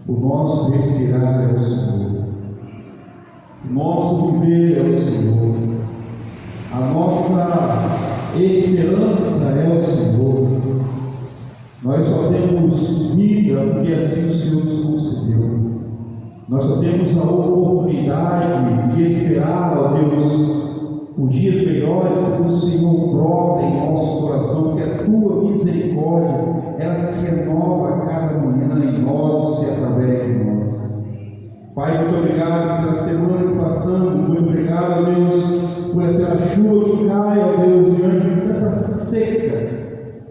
O nosso respirar é o Senhor. O nosso viver é o Senhor. A nossa esperança é o Senhor. Nós só temos vida porque assim o Senhor nos concedeu. Nós só temos a oportunidade de esperar, ó Deus, por dias melhores, porque o Senhor brota em nosso coração, porque a tua misericórdia, ela se renova a cada manhã em nós e através de nós. Pai, muito obrigado pela semana que passamos, muito obrigado, ó Deus, pela chuva que cai, ó Deus, diante de tanta seca.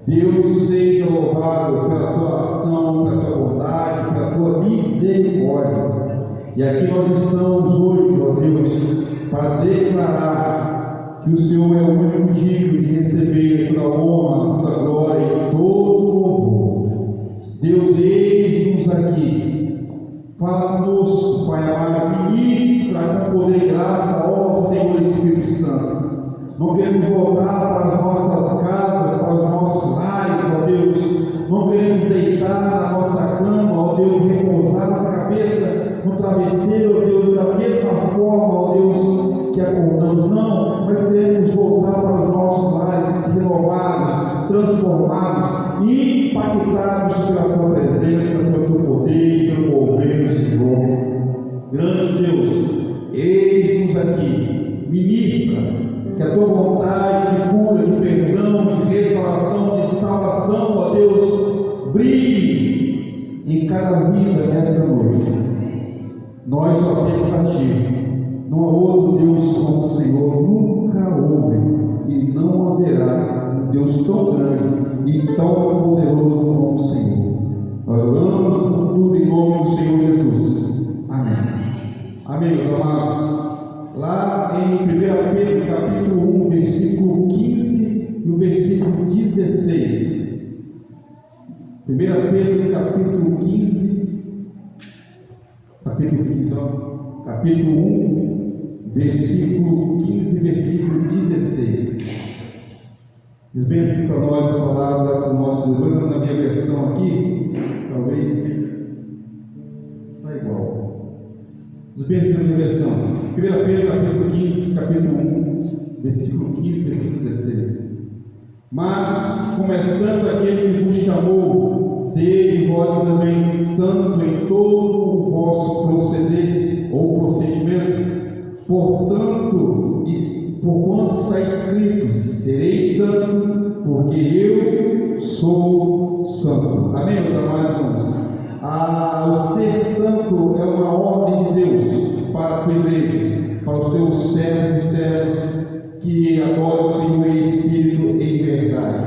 Deus seja louvado pela tua ação, pela tua bondade, pela tua misericórdia. E aqui nós estamos hoje, ó Deus, para declarar que o Senhor é o único digno de receber toda a honra, toda a glória e todo o louvor. Deus, eis-nos aqui. Fala conosco, Pai amado, ministra com poder e graça, ó Senhor Espírito Santo. Não queremos voltar para as nossas casas, para os nossos lares, ó Deus. Não queremos deitar na nossa cama, ó Deus, repousar nossa cabeça no travesseiro, ó Deus, da mesma forma, ó Deus, que acordamos. Não, mas queremos voltar para os nossos lares renovados, transformados, impactados pela tua presença, pelo teu poder, pelo mover do Senhor. Grande Deus, eis-nos aqui, ministra. Que a tua vontade de cura, de perdão, de restauração, de salvação, ó Deus, brilhe em cada vida nessa noite. Nós só temos a Ti. Não há outro Deus como o Senhor, nunca houve e não haverá um Deus tão grande e tão poderoso como o Senhor. Nós oramos por tudo em nome do Senhor Jesus. Amém. Amém, meus amados. Lá em 1 Pedro capítulo 1, versículo 15 e o versículo 16. 1 Pedro capítulo 15, capítulo 1, versículo 15 e versículo 16. Diz bem assim para nós a palavra do nosso Deus. Olhando na minha versão aqui, talvez está igual. Diz bem assim na minha versão. 1 Pedro capítulo 15, capítulo 1, versículo 15, versículo 16. Mas, começando aquele que vos chamou, sede vós também santo em todo o vosso proceder ou procedimento, porquanto está escrito, sereis santo, porque eu sou santo. Amém, meus amados irmãos? O ser santo é uma ordem de Deus para a tua igreja, para os teus servos e servas que adoram o Senhor em espírito e em verdade.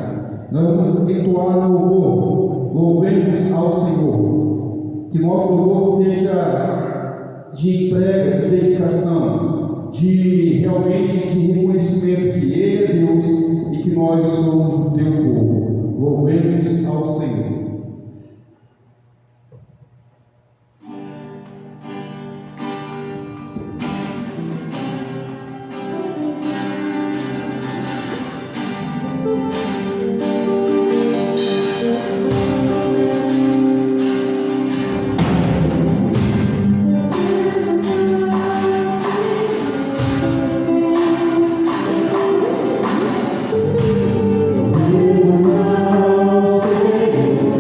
Nós vamos entoar louvor, louvemos ao Senhor, que nosso louvor seja de entrega, de dedicação, de realmente de reconhecimento que Ele é Deus e que nós somos o teu povo. Louvemos ao Senhor. Senhor.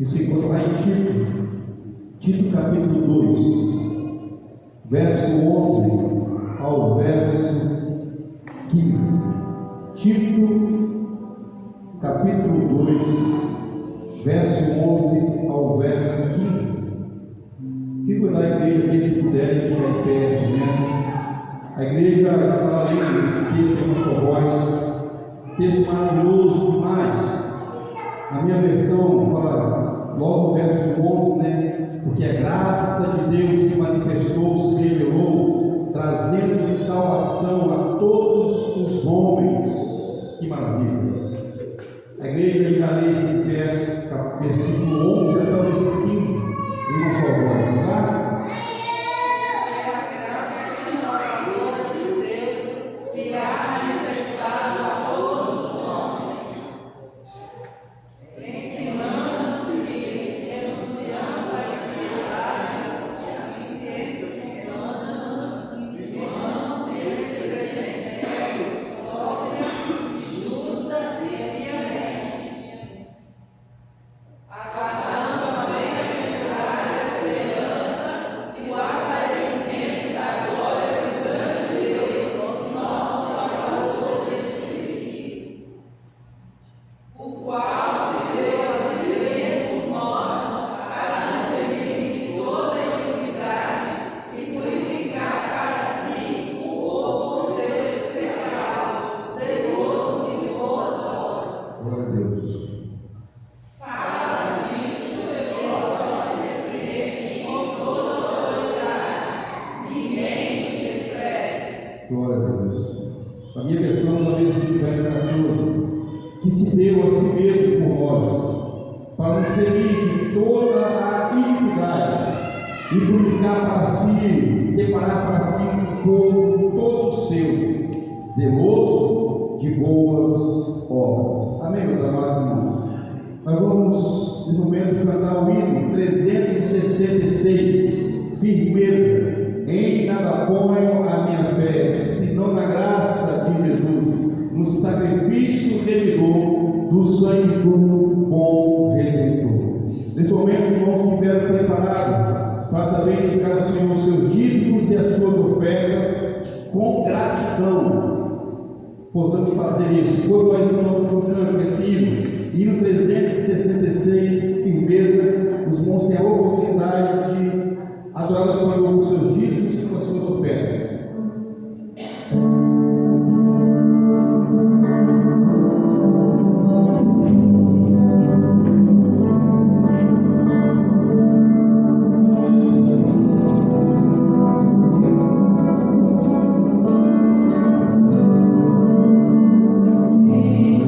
que se encontra lá em Tito capítulo 2, verso 11 ao verso 15. Tito capítulo 2, verso 11 ao verso 15. Que cuidar a igreja aqui, se puder, ficar em pé nesse momento. A igreja estará lendo esse texto com a sua voz, texto maravilhoso demais. A minha versão fala logo no verso 11, né? Porque a graça de Deus se manifestou, se revelou, trazendo salvação a todos os homens. Que maravilha! A igreja ligará esse verso, versículo 11 até o versículo 15, em uma só voz, tá? Glória a Deus. A minha versão também diz, verso 14, que se deu a si mesmo por nós, para nos ferir de toda a iniquidade e purificar para si, separar para si um povo todo seu, zeloso de boas obras. Amém, meus amados irmãos? Nós vamos, nesse momento, cantar o hino 366, firmeza. Em nada ponho a minha fé, senão na graça de Jesus, no sacrifício remidor do sangue do bom Redentor. Nesse momento, os irmãos que estiveram preparados para também dedicar ao Senhor os seus dízimos e as suas ofertas com gratidão, possamos fazer isso. Quando nós irmãos cantamos esse hino 366, firmeza, os irmãos têm a oportunidade de adorar o Senhor com os seus dízimos e com as suas ofertas. Em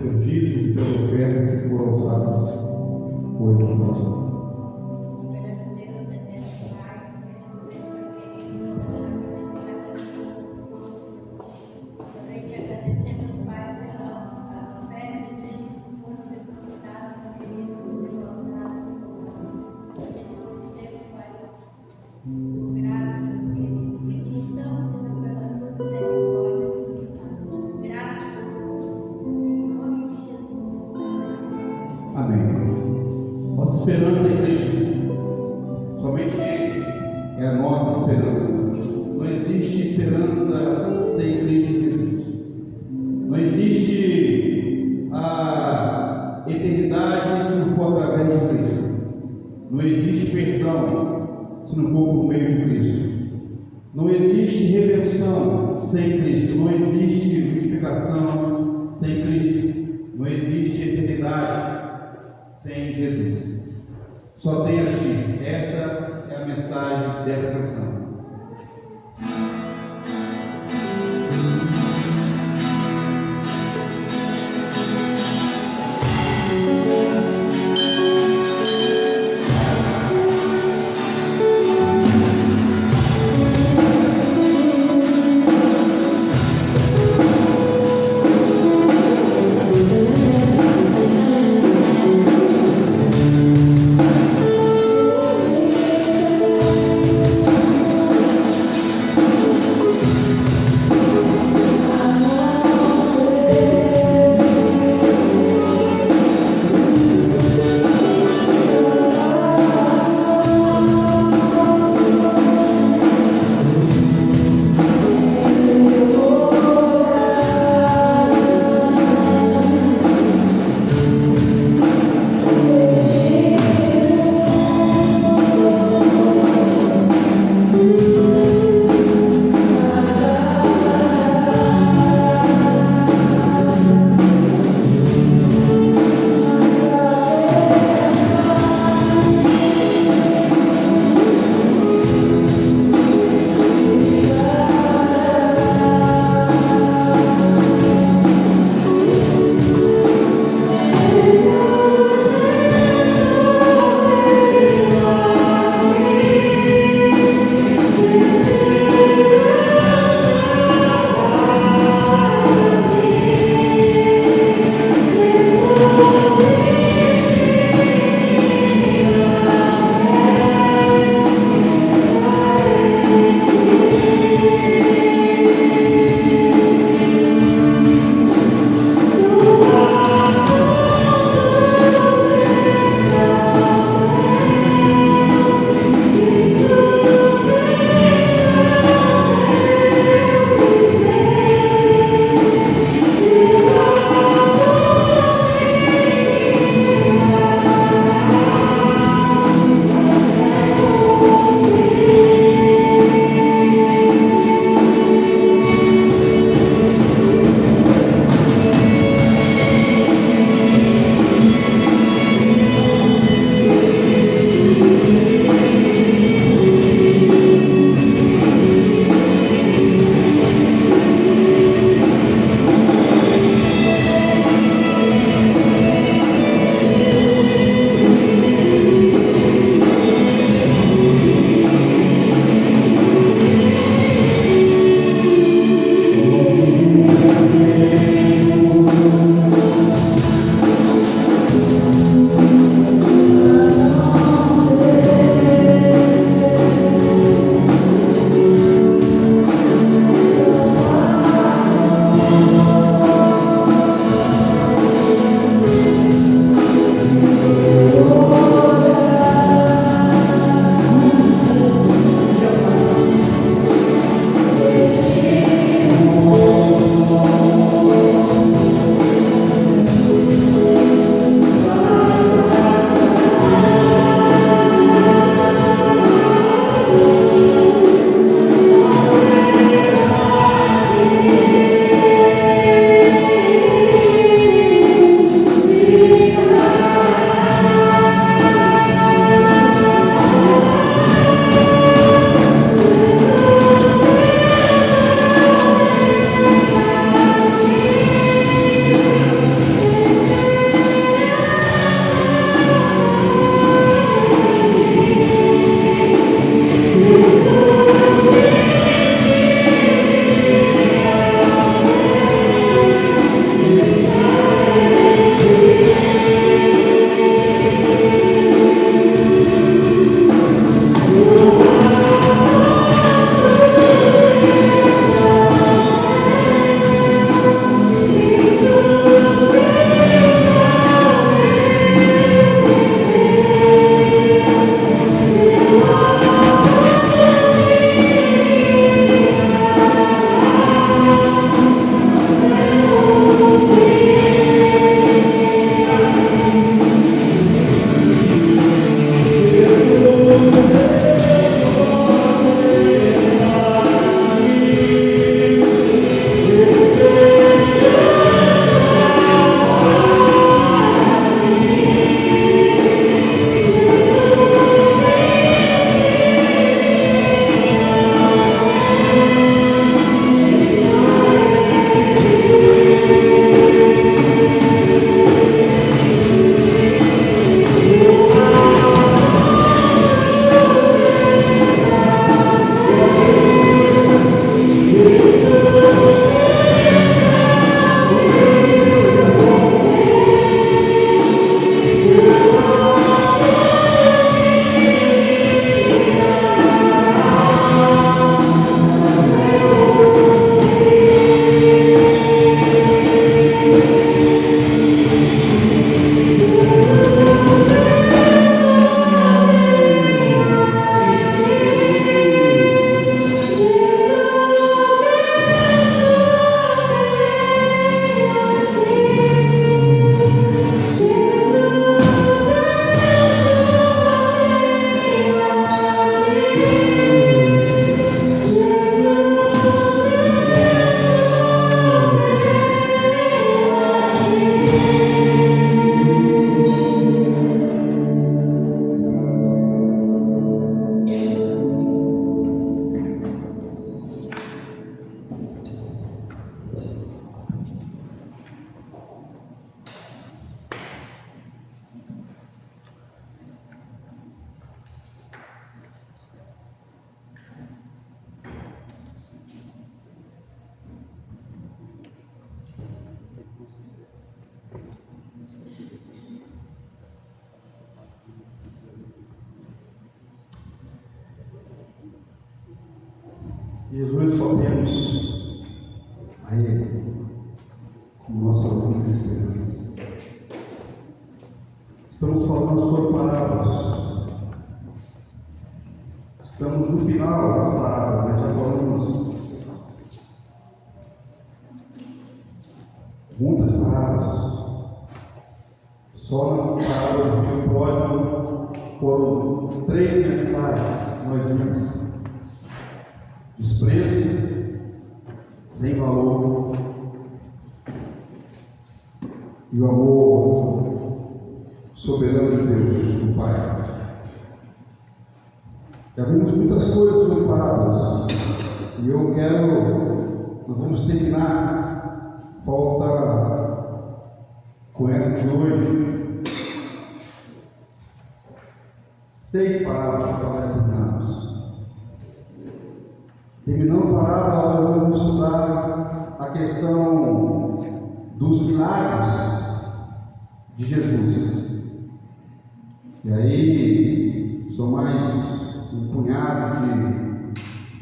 pelos dízimos e pelas ofertas que foram usadas hoje no nosso Senhor. Amém. Nossa esperança em Cristo, somente Ele é a nossa esperança. Não existe esperança sem Cristo Jesus. Não existe a eternidade se não for através de Cristo. Não existe perdão se não for por meio de Cristo. Não existe redenção sem Cristo. Não existe justificação sem Cristo. Não existe eternidade sem Jesus. Só tem a Ti. Essa é a mensagem dessa canção. Jesus só temos a Ele como nossa única esperança. Estamos falando sobre parábolas. Estamos no final das parábolas, já falamos muitas parábolas. Só na parábola do filho pródigo foram 3 mensagens que nós vimos: desprezo, sem valor e o amor soberano de Deus, do Pai. Já vimos muitas coisas sobre parábolas e nós vamos terminar, falta com essa de hoje 6 parábolas para nós terminarmos. Terminando a parábola, nós vamos estudar a questão dos milagres de Jesus. E aí são mais um punhado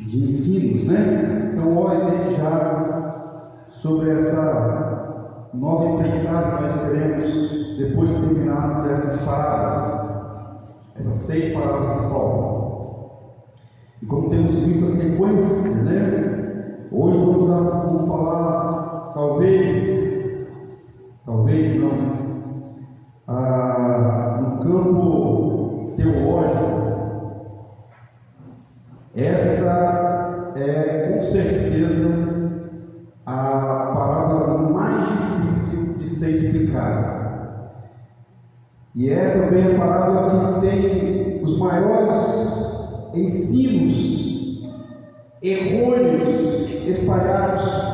de ensinos, né? Então, olhe desde já sobre essa nova empreitada que nós teremos depois de terminarmos essas parábolas, essas 6 parábolas que faltam. E como temos visto a sequência, né? Hoje vamos falar, talvez não, no campo teológico. Essa é com certeza a parábola mais difícil de ser explicada. E é também a parábola que tem os maiores ensinos errôneos espalhados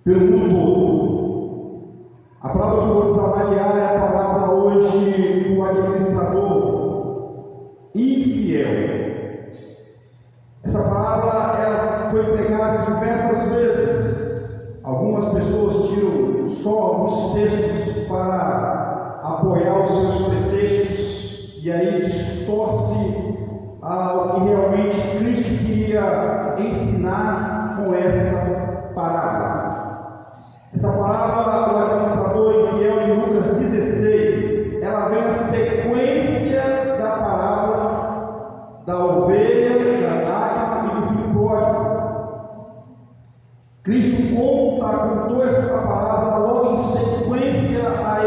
pelo mundo todo. A parábola que vamos avaliar é a parábola hoje do administrador infiel. Essa palavra ela foi pregada diversas vezes. Algumas pessoas tiram só alguns textos para apoiar os seus pretextos e aí distorce o que realmente Cristo queria ensinar com essa parábola. Essa parábola do administrador infiel de Lucas 16, ela vem na sequência da parábola da ovelha, Cristo contou essa parábola logo em sequência a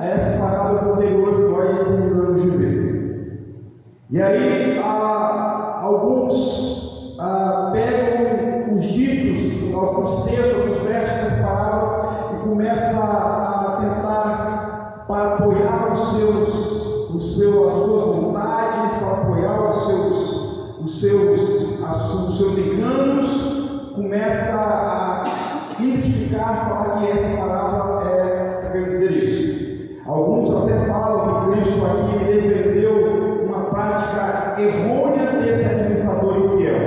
essas parábolas anteriores que nós terminamos de ver. E aí, alguns pegam os ditos, alguns textos, alguns versos dessa parábola e começam a tentar, para apoiar as suas vontades, para apoiar os seus enganos, começa a identificar, falar que essa parábola está querendo dizer isso. Alguns até falam que Cristo aqui defendeu uma prática errônea desse administrador infiel.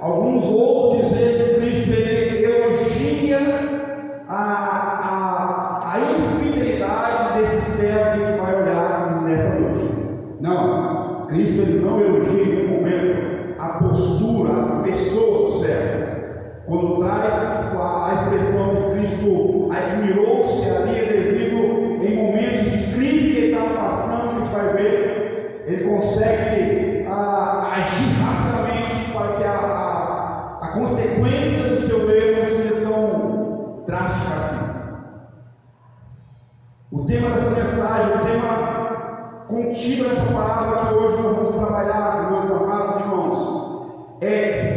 Alguns outros dizem que Cristo elogia a infidelidade desse servo que a gente vai olhar nessa noite. Não, Cristo ele não elogia em nenhum momento a postura, a pessoa do servo. Quando traz a expressão que Cristo admirou-se ali devido em momentos de crise que ele estava passando, que a gente vai ver, ele consegue agir rapidamente para que a consequência do seu erro não seja tão drástica assim. O tema dessa mensagem, o tema contido nessa palavra que hoje nós vamos trabalhar, meus amados irmãos, é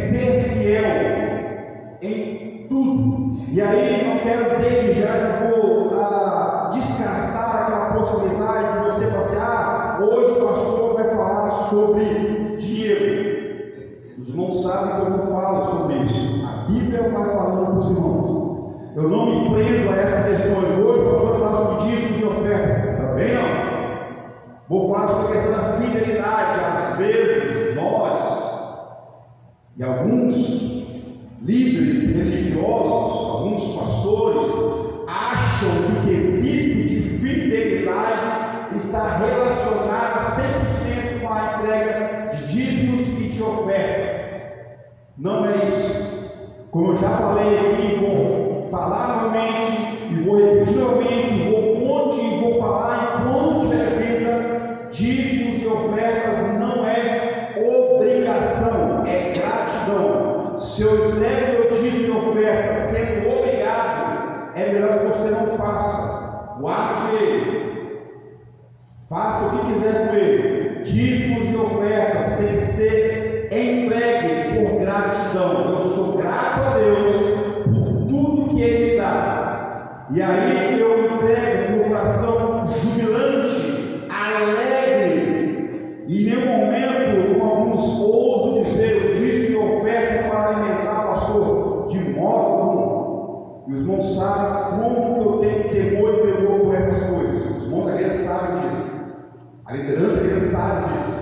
ser fiel em tudo. E aí não quero desde já vou descartar aquela possibilidade de você falar assim, hoje o pastor vai falar sobre dinheiro. Os irmãos sabem que eu não falo sobre isso. A Bíblia vai falando para os irmãos. Eu não me prendo a essas questões. Hoje o pastor vai falar sobre dízimos e ofertas. Também não. Vou falar sobre a questão da fidelidade. Às vezes nós e alguns líderes religiosos, alguns pastores, acham que o quesito de fidelidade está relacionado a 100% com a entrega de dízimos e de ofertas. Não é isso. Como eu já falei aqui, vou falar novamente, e vou repetir novamente, e vou falar enquanto tiver vida. Dízimos e ofertas não é obrigação, é gratidão. Se eu entrego meu dízimo e oferta sendo obrigado, é melhor que você não faça. Guarde ele. Faça o que quiser com ele. Dízimos e ofertas têm que ser entregue por gratidão. Eu sou grato a Deus por tudo que Ele me dá. E aí eu entrego meu coração jubilante, alegre. E em nenhum momento, como alguns ousam dizer, o dízimo e oferta para alimentar o pastor, de modo algum. E os irmãos sabem como que eu tenho temor e tremor com essas coisas. Os irmãos da igreja sabem disso. A liderança da igreja sabe disso.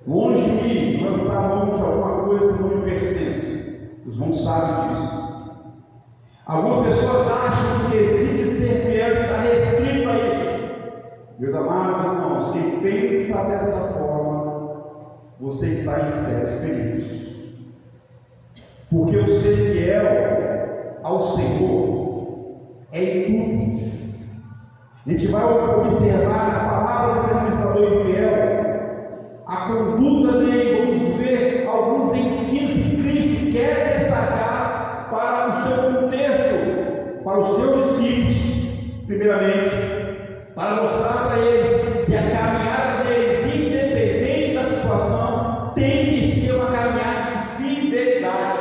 Longe de mim lançar mão de alguma coisa que não me pertence. Os irmãos sabem disso. Algumas pessoas acham que existe ser fiel está restrito a isso. Meus amados irmãos, quem pensa dessa forma, você está em sérios perigos. Porque o ser fiel ao Senhor é em tudo. A gente vai observar na palavra desse administrador infiel, a conduta dele. Vamos ver alguns ensinos que Cristo quer destacar para o seu contexto, para os seus discípulos, primeiramente, para mostrar para eles que a caminhada deles, independente da situação, tem que ser uma caminhada de fidelidade,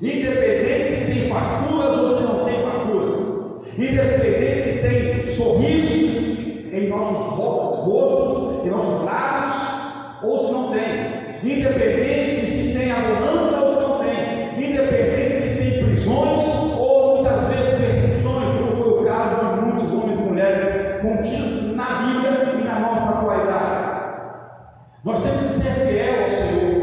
independente se tem farturas ou se não tem farturas, independente se tem sorrisos em nossos rostos, em nossos lábios, ou se não tem, independente se tem abundância ou se não tem, independente se tem prisões ou muitas vezes perseguições, como foi o caso de muitos homens e mulheres contidos na Bíblia e na nossa atualidade. Nós temos que ser fiel ao Senhor.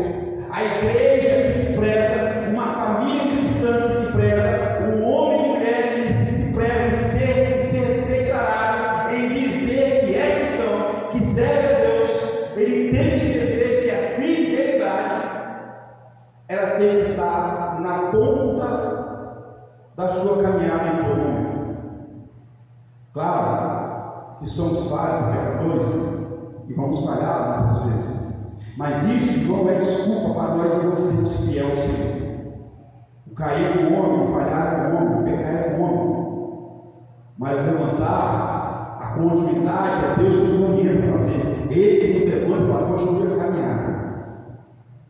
A igreja que se preza, uma família cristã que se preza, um homem e mulher que se preza ser declarado em dizer que é cristão, que serve a Deus, ele tem que entender que a fidelidade ela tem que estar na ponta da sua caminhada em todo momento. Claro que somos falhos, pecadores, e vamos falhar muitas vezes, mas isso não é desculpa para nós não sermos fiéis ao Senhor. O cair é do homem, o falhar é do homem, o pecar é do homem, mas levantar, a continuidade é Deus que nos orienta a fazer. Ele nos levanta e fala: continue a caminhar,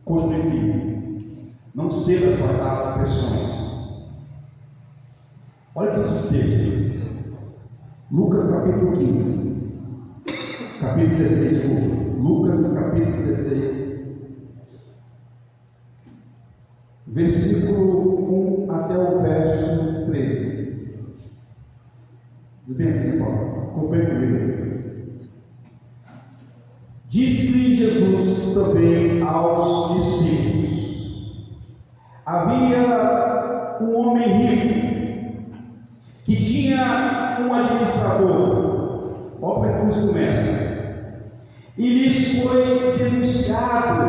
continue firme, não ceda às pressões. Olha o que diz o texto, Lucas capítulo 15, capítulo 16, Lucas capítulo 16, versículo 1 até o verso 13. Diz bem assim, Paulo, acompanhe comigo. Disse Jesus também aos discípulos: havia um homem rico que tinha um administrador. Olha como é que isso começa. E lhes foi denunciado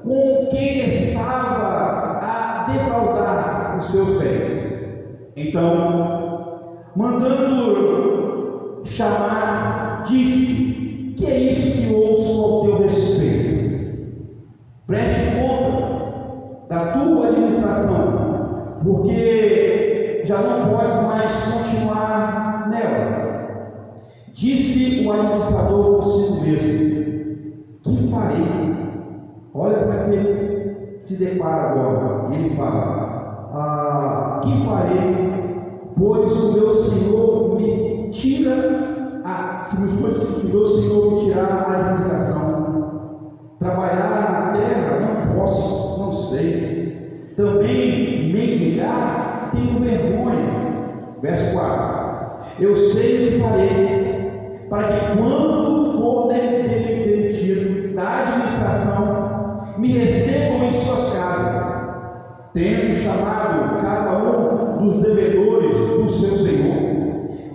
com quem estava a defraudar os seus bens. Então, mandando chamar, disse: que é isso que ouço ao teu respeito? Preste conta da tua administração, porque já não podes mais continuar nela. Disse o administrador consigo mesmo: que farei? Olha como é que ele se depara agora. Ele fala: que farei? Pois o meu Senhor me tira se o meu Senhor me tirar a administração. Trabalhar na terra não posso, não sei. Também mendigar tenho vergonha. Verso 4: eu sei o que farei, para que quando for demitido da administração, me recebam em suas casas, tendo chamado cada um dos devedores do seu Senhor.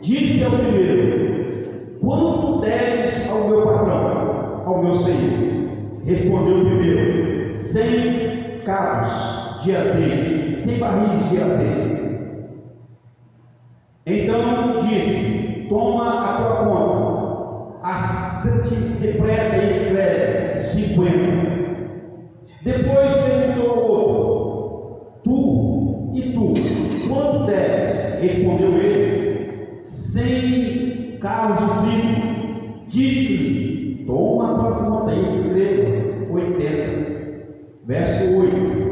Disse ao primeiro: quanto deves ao meu patrão, ao meu Senhor? Respondeu o primeiro: 100 cabos de azeite, 100 barris de azeite. Então disse: toma a tua conta, depressa e escreve 50. Depois perguntou ao outro: tu, quanto deves? Respondeu ele: 100 carros de trigo. Disse-lhe: toma a tua conta e escreva 80. Verso 8.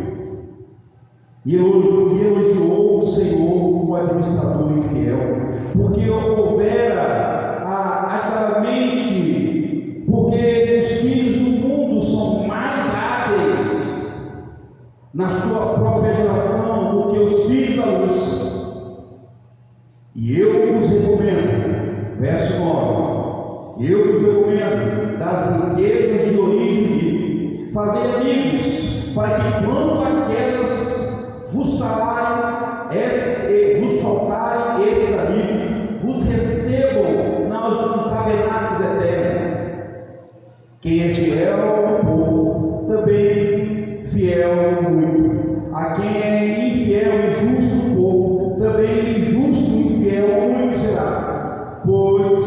E elogiou o Senhor, o administrador infiel, porque houvera claramente, porque os filhos do mundo são mais hábeis na sua própria geração do que os filhos da luz. E eu vos recomendo, verso 9, eu vos recomendo das riquezas de origem livre, fazer amigos, para que quando aquelas vos faltarem esses amigos, vos recebam nos tabernáculos eternos. Quem é fiel ao pouco, também fiel ao muito. A quem é infiel e injusto pouco, também injusto e infiel ao muito será. Pois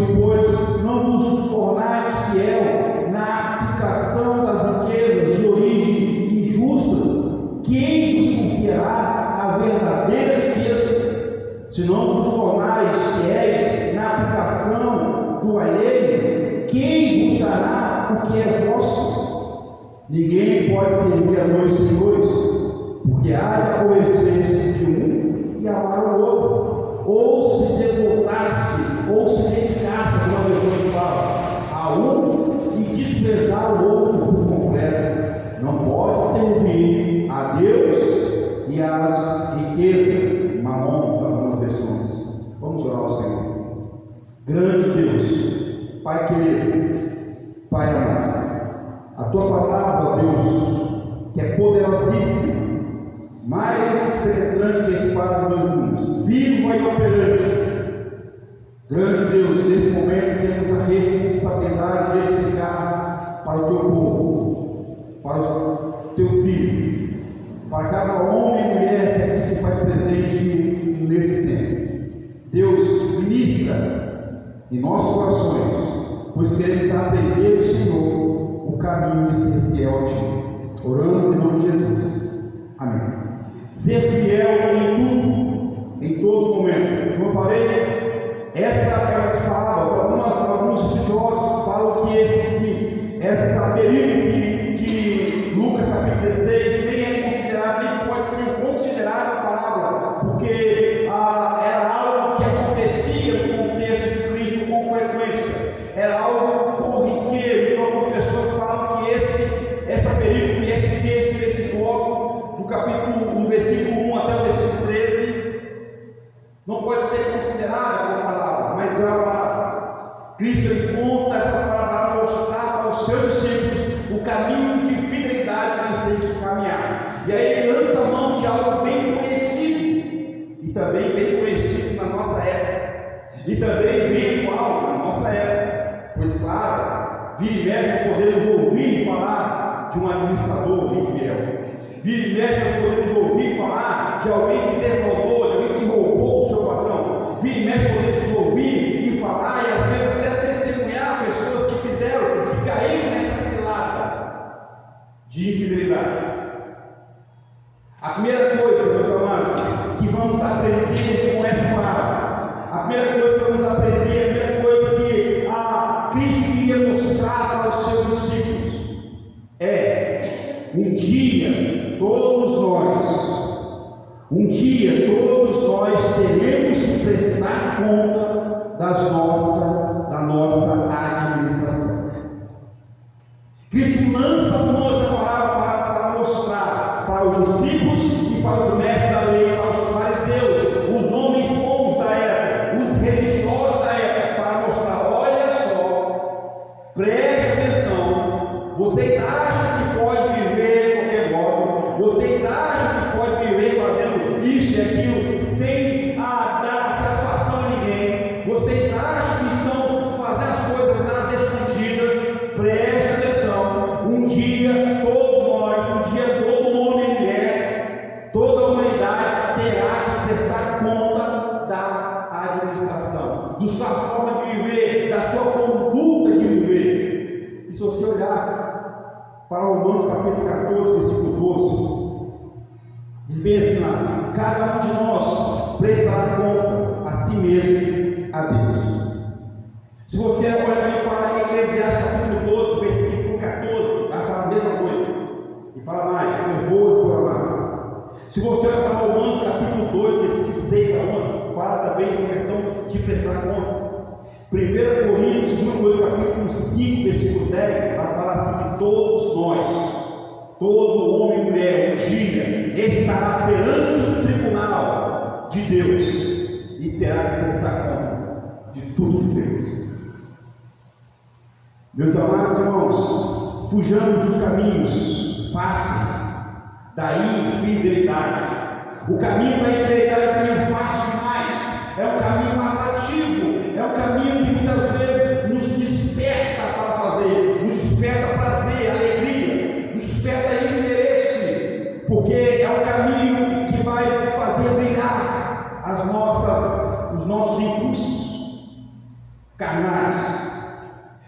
não vos tornais fiel na aplicação das riquezas de origem injustas, quem vos confiará a verdadeira riqueza? Se não vos tornais fiéis na aplicação do alheio, quem vos dará o que é vosso? Ninguém pode servir a dois senhores, porque há de aborrecer-se de um e amar o outro, ou se devotar-se, ou se dedicar-se, como a pessoa fala, a um e desprezar o outro por completo. Não pode servir a Deus e às riquezas, mamon, para algumas versões. Vamos orar ao Senhor. Grande Deus, Pai querido, Pai amado, a Tua palavra, Deus, que é poderosíssima, mais penetrante que a espada dos dois mundos, viva e operante. Grande Deus, nesse momento temos a responsabilidade de explicar para o Teu povo, para o Teu filho, para cada homem e mulher que aqui se faz presente nesse tempo. Deus, ministra em nossos corações, pois queremos aprender do Senhor o caminho de ser fiel a Ti. Oramos em nome de Jesus. Amém. Ser fiel em tudo, em todo momento. Como eu falei, essa é uma das palavras. Alguns estudiosos falam que essa perícope de Lucas capítulo 16 nem é considerado, nem pode ser considerada a palavra, porque era algo que acontecia no contexto de Cristo com frequência, era algo corriqueiro. Então algumas pessoas falam que essa perícope, esse texto, esse bloco, no versículo 1 até o versículo 13, não pode ser considerada uma palavra, mas é uma palavra. Cristo conta essa palavra para mostrar para os seus discípulos o caminho de fidelidade que eles têm que caminhar. E aí ele lança a mão de algo bem conhecido, e também bem conhecido na nossa época, e também bem atual na nossa época, pois claro, vira e mexe nós podemos ouvir falar de um administrador infiel, vira e mexe nós podemos ouvir falar de alguém que defraudou, de alguém que roubou o seu patrão, vira e mexe podemos ouvir e falar, e às vezes até testemunhar pessoas que caíram nessa cilada de infidelidade. A primeira coisa, meus amados, que vamos aprender com essa palavra, a primeira coisa que vamos aprender, a primeira coisa que Cristo queria mostrar para os seus discípulos é: um dia todos nós teremos que prestar conta da nossa administração. Cristo lança a mão essa palavra para mostrar para os discípulos e para os mestres da lei, para os fariseus, os homens bons da época, os religiosos da época, para mostrar: olha só, preste atenção, vocês acham que pode viver de qualquer modo, vocês acham que pode viver fazendo isso e aquilo sem dar satisfação a ninguém, vocês acham que estão fazendo as coisas nas escondidas. Preste atenção, um dia todo homem e mulher capítulo 14, versículo 12, diz bem assim lá: cada um de nós prestará conta a si mesmo a Deus. Se você olhar para Eclesiastes capítulo 12, versículo 14, vai falar a mesma coisa, e fala mais, por boas e por más. Se você olhar para Romanos capítulo 2, versículo 6 a 11, fala também sobre a questão de prestar conta. 1 Coríntios, capítulo 5, versículo 10, vai falar assim: que todos nós, todo homem e mulher, um dia estará perante o tribunal de Deus e terá que prestar conta de tudo que fez. Meus amados irmãos, fujamos dos caminhos fáceis da infidelidade. O caminho da infidelidade é um caminho fácil demais, é um caminho atrativo, é um caminho que muitas vezes nos desperta para fazer, nos desperta prazer, alegria, nos desperta interesse, porque é um caminho que vai fazer brilhar os nossos impulsos carnais.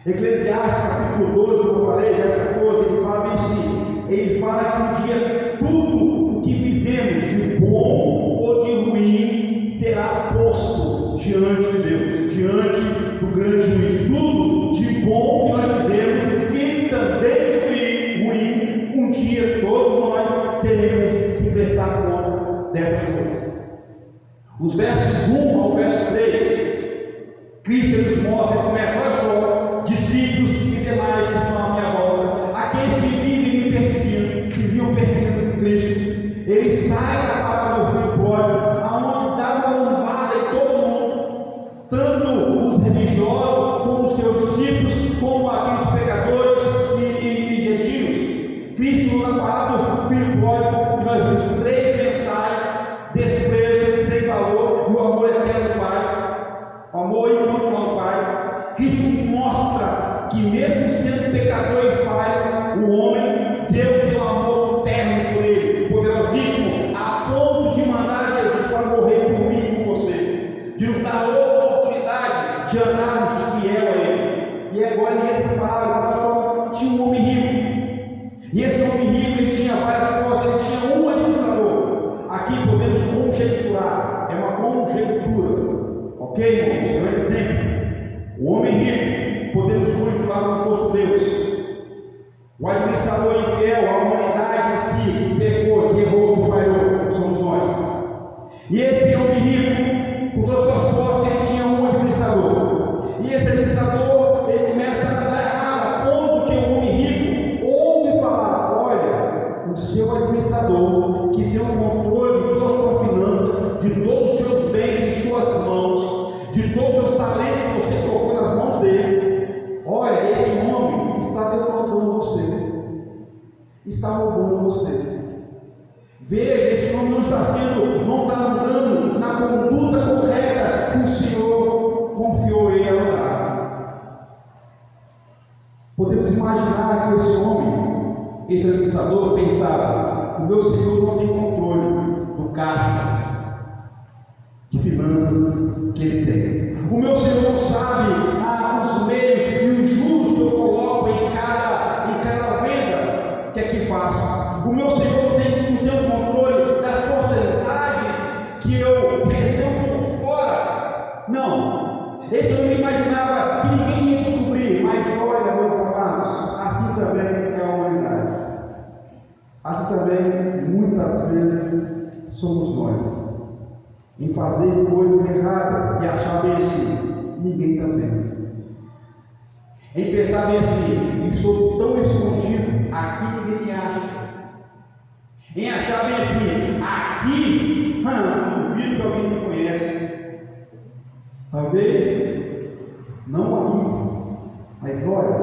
Eclesiastes capítulo 12, como eu falei, verso 14, ele fala bem assim: ele fala que um dia tudo o que fizemos de bom ou de ruim será posto diante de Deus, diante do grande juiz. Tudo de bom que nós fizemos e também de ruim, um dia todos nós teremos que prestar conta dessas coisas. Os versos 1 ao verso 3, Cristo nos mostra como é, olha só, discípulos e demais que estão à minha volta, aqueles que vivem me perseguindo, que vinham perseguindo Cristo, ele sai da palavra do filho pródigo, aonde dá uma lombada em todo mundo, tanto os religiosos, como os seus discípulos, como aqueles pecadores e gentios. Cristo, na palavra do filho pródigo, que nós vimos 3 mensagens: desprezo, sem valor e o amor eterno do Pai, o amor incondicional do Pai. Cristo mostra que mesmo sendo pecador e falho, o homem, Deus tem um amor eterno por ele, poderosíssimo, a ponto de mandar Jesus para morrer por mim e por você, de nos dar a oportunidade de andarmos fiel a ele. E agora nessa palavra, olha só, tinha um homem rico, e esse homem rico, ele tinha várias coisas, ele tinha um administrador. Aqui podemos conjecturar, é uma conjectura, ok, irmãos? É um exemplo. O homem rico, podemos conjecturar como fosse Deus. O administrador infiel, a humanidade em si, que pecou, que errou, que falhou, somos nós. E esse homem rico, por todas as suas posses, ele tinha um administrador. E esse administrador, ele começa a dar errado, a ponto que o homem rico ouve falar: olha, o seu administrador, que tem o controle de toda a sua finança, de todos os seus bens em suas mãos, de todos os seus talentos que você colocou nas mãos dele, olha, esse homem está defraudando você, está roubando você. Veja, esse homem não está andando na conduta correta que o Senhor confiou ele a andar. Podemos imaginar que esse homem, esse administrador, pensava: o meu Senhor não tem controle do caixa de finanças que ele tem. O meu Senhor não sabe os meios e os juros que eu coloco em cada venda que aqui faço. O meu Senhor não tem o controle das porcentagens que eu recebo por fora. Não. Esse eu não imaginava que ninguém ia descobrir. Mas olha, meus amados, assim também é a humanidade. Assim também, muitas vezes, somos nós. Em fazer coisas erradas e achar bem assim: ninguém está vendo. Em pensar bem assim: estou tão escondido, aqui ninguém me acha. Em achar bem assim: aqui, duvido que alguém me conhece. Talvez, não a mim, mas olha,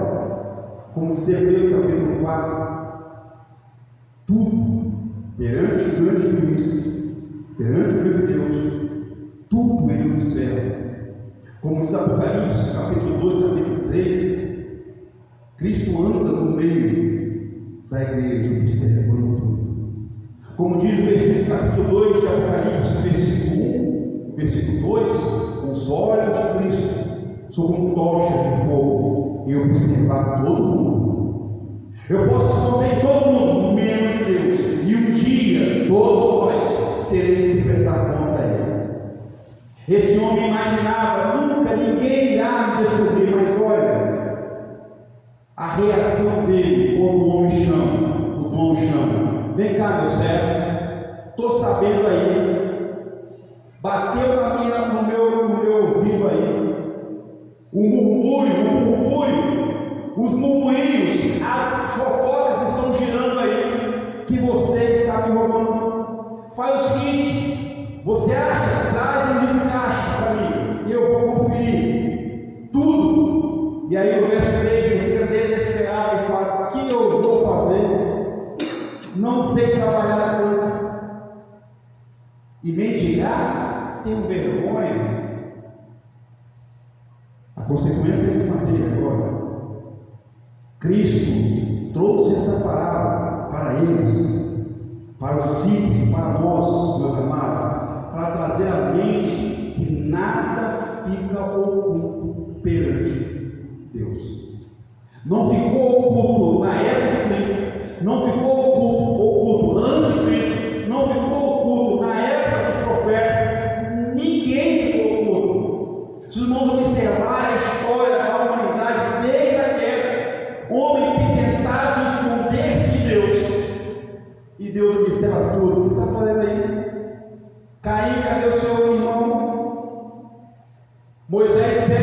como diz Hebreus capítulo 4, tudo perante o grande juiz, perante o meu Deus, tudo ele observa. Como diz Apocalipse, capítulo 2, capítulo 3, Cristo anda no meio da igreja, observando tudo. Como diz o versículo capítulo 2 de Apocalipse, versículo 1, versículo 2, os olhos de Cristo são como tochas de fogo em observar todo mundo. Eu posso esconder todo mundo, menos Deus. E um dia, todos nós teremos que prestar conta a Ele. Esse homem imaginava, nunca ninguém irá me descobrir, mas olha, a reação dele, quando o homem chama, o dono chama: vem cá, meu servo, estou sabendo aí, bateu no meu ouvido aí, o murmúrio, os murmurinhos, as fofocas estão girando aí, que você está me roubando. Faz o seguinte, você acha? Traz um livro caixa para mim, e eu vou conferir tudo. E aí no verso 3 ele fica desesperado e fala: o que eu vou fazer? Não sei trabalhar na campo. E mendigar? Tenho vergonha. A consequência desse matéria agora, Cristo trouxe essa palavra para eles, para os discípulos e para nós, meus amados, para trazer à mente que nada fica oculto perante Deus. Não ficou oculto na época de Cristo, não ficou oculto antes de Cristo, não ficou oculto na época dos profetas, ninguém ficou oculto. Se os irmãos observarem a história da humanidade desde a queda, o homem tem tentado esconder-se de Deus, e Deus observa tudo. O que você está fazendo aí? Caim, cadê o seu irmão? Moisés, por que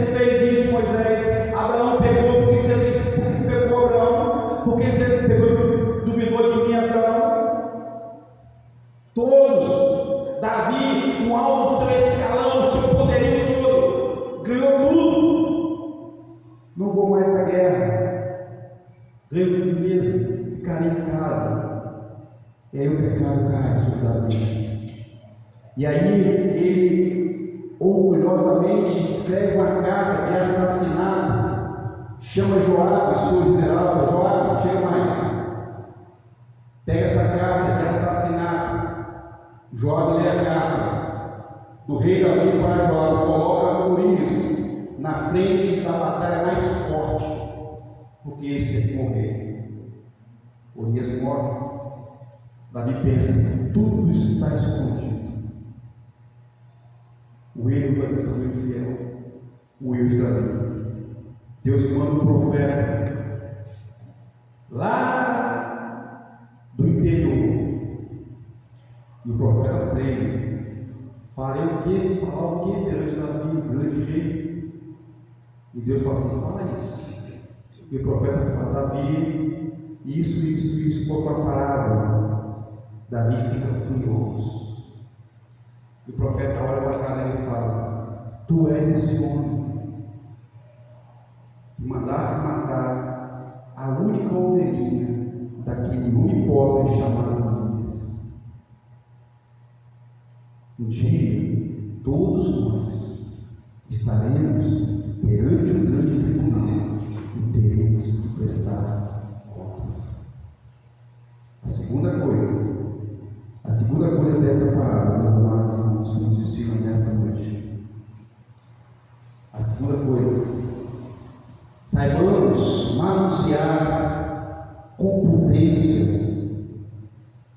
você fez isso, Moisés? Abraão pegou, por que você fez isso? Por que você pegou Abraão? Por que você pegou, duvidou de mim, Abraão? Todos, Davi, no alto do seu escalão, o seu poderio todo, ganhou tudo. Não vou mais na guerra, ganho tudo mesmo, ficarei em casa. E aí o pecado cai sobre Davi. E aí ele orgulhosamente escreve uma carta de assassinato, chama Joabe, seu general, fala: Joabe, chega mais, pega essa carta de assassinato. Joabe lê a carta do rei Davi para Joabe, coloca Urias na frente da batalha mais forte, porque esse tem que morrer. Urias morre. Davi pensa: tudo isso está escondido. O erro da questão do infiel, o erro de Davi. Deus manda um profeta lá do interior, e o profeta treina: farei o quê? Falar o quê perante Davi, o grande rei? E Deus fala assim: fala isso. E o profeta fala: Davi, isso, por tua palavra. Davi fica furioso. E o profeta olha para a cara dele e fala: tu és esse homem que mandasse matar a única ovelhinha daquele homem pobre chamado Urias. Um dia, todos nós estaremos perante um grande tribunal e teremos que prestar contas. A segunda coisa dessa palavra, meus amados irmãos, que nos ensinam nessa noite. A segunda coisa: saibamos manusear com prudência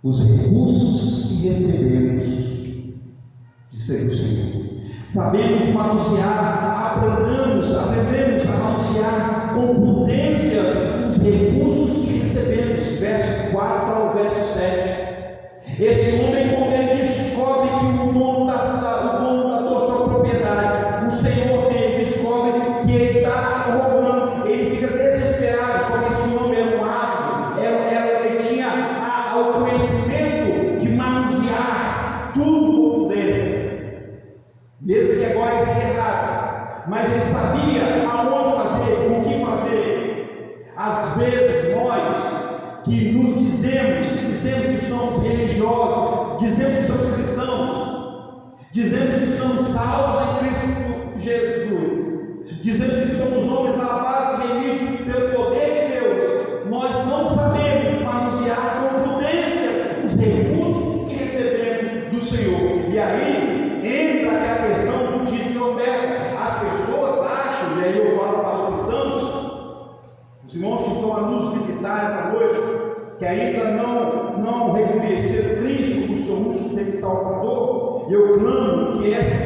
os recursos que recebemos de ser o Senhor. Sabemos manusear, aprendemos a manusear com prudência os recursos que recebemos. Verso 4 ao verso 7. Esse homem, quando ele descobre que o dono da sua propriedade, o Senhor dele, descobre que ele está roubando, ele fica desesperado. Só que esse homem era um hábito, ele tinha o conhecimento de manusear tudo com prudência, mesmo que agora ele seja errado, mas ele sabia aonde fazer, o que fazer. Às vezes nós que nos dizemos que somos religiosos, dizemos que somos cristãos, dizemos que somos salvos em Cristo Jesus, dizemos que somos homens lavados e remidos pelo poder de Deus, nós não sabemos manusear com prudência os recursos que recebemos do Senhor. E aí entra aquela questão do dízimo e oferta. As pessoas acham, e aí eu falo para os cristãos, os irmãos que estão a nos visitar não reconhecer Cristo como seu único e Salvador, eu clamo que essa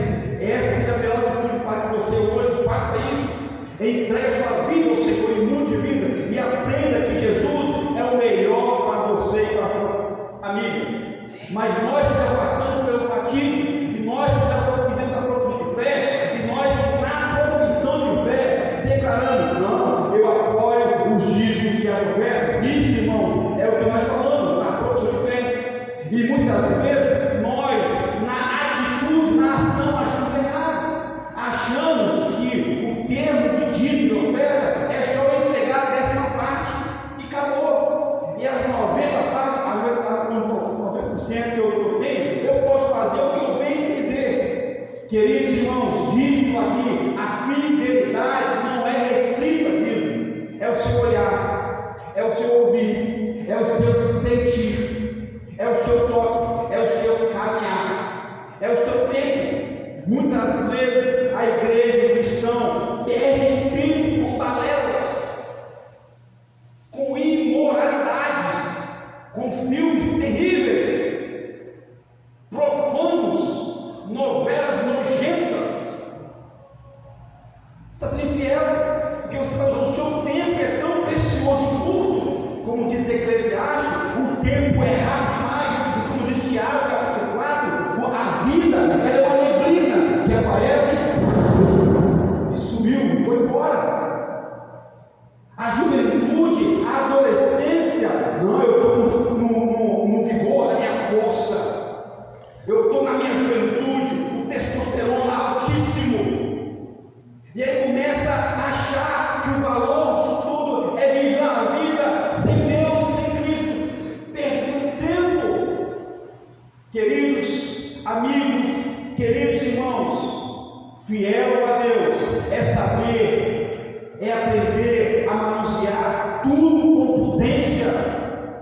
seja a melhor atitude para que você hoje faça isso. Entregue sua vida ao Senhor em mundo de vida e aprenda que Jesus é o melhor para você e para a sua amiga. Mas nós já passamos pelo batismo, e nós já fizemos a profissão de fé, e nós na profissão de fé declaramos: não, eu apoio os dízimos e as ofertas. Isso, irmão, é o que nós falamos na profissão de fé. E muitas vezes nós, na atitude, na ação, achamos errado. Achamos que o termo de dízimo e oferta é só entregar a 10ª parte e acabou. E as 90% que eu tenho, eu posso fazer o que eu bem entender. Queridos irmãos, dízimo aqui, a fidelidade não é restrita a dízimo, é o seu olhar, é o seu ouvir, é o seu sentir, é o seu toque, é o seu caminhar, é o seu tempo. Muitas vezes a igreja cristã perde tempo com balelas, com imoralidades, com filmes terríveis, profanos, novelas nojentas. Você está sendo infiel, porque você está usando o seu tempo, que é tão precioso e curto, como diz Eclesiastes, o tempo é rápido demais, e como diz Tiago, capítulo 4, a vida é uma neblina que aparece e sumiu, e foi embora. A juventude, a adolescência, não, eu estou no vigor da minha força. Eu estou na minha juventude, o testosterona altíssimo. E aí começa a achar que o valor disso tudo é viver a vida sem Deus e sem Cristo. Perdeu tempo. Queridos amigos, queridos irmãos, fiel a Deus é saber, é aprender a manusear tudo com prudência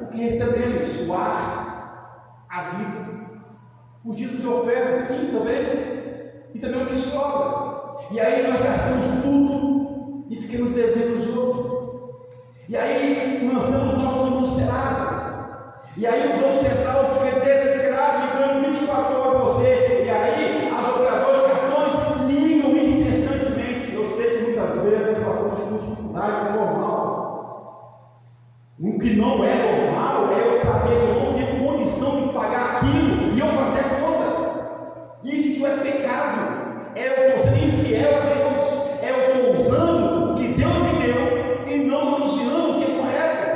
o que recebemos, o ar, a vida. Os dízimos de oferta, sim, também. E também o que sobra. E aí nós gastamos tudo e ficamos devendo os outros. E aí lançamos nossos irmãos no Serasa. E aí o Banco Central fica desesperado, ligando 24 horas para você. E aí as operadoras de cartões ligam incessantemente. Eu sei que muitas vezes nós passamos por dificuldades, é normal. O que não é normal é eu saber que eu não tenho condição de pagar aquilo e eu fazer a conta. Isso é pecado. É eu estou sendo infiel a Deus. É eu estou usando o que Deus me deu e não anunciando o que é correto.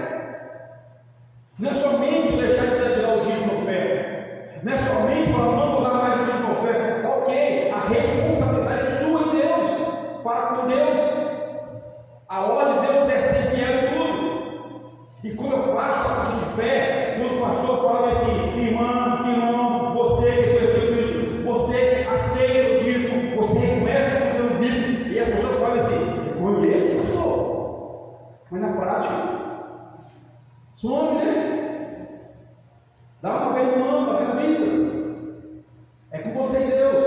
Não é somente deixar de dar o dízimo de oferta. Não é somente falar, não vou dar mais o dízimo de oferta. Ok, a responsabilidade é sua em Deus, para com Deus. A ordem de Deus é ser fiel em tudo. E quando eu faço a oração de fé, quando o pastor fala assim: irmão, você que conheceu Cristo, você aceita o dízimo, você reconhece o conteúdo bíblico, e as pessoas falam assim: reconheço, pastor, mas na prática, some, né? Dá uma vez no ano, uma vez na vida. É com você e Deus,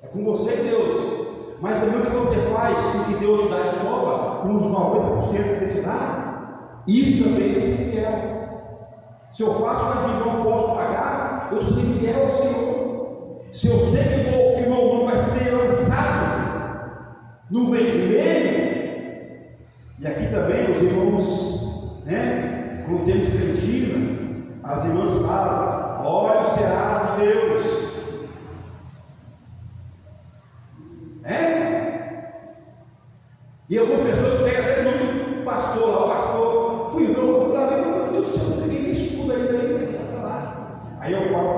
é com você e Deus. Mas também o que você faz com o que Deus te dá de sobra, com os 90% que Ele te dá, isso também é ser fiel. Se eu faço uma dívida e não posso pagar, eu sou infiel ao Senhor. Se eu sei que o meu nome vai ser lançado no vermelho, e aqui também os irmãos, né, quando temos sentido, as irmãs falam: olha o Será de Deus. E algumas pessoas pegam até o nome do pastor lá, o pastor, fui ver, eu falei: meu Deus do céu, ninguém estuda ainda, aí vai estar lá. Aí eu falo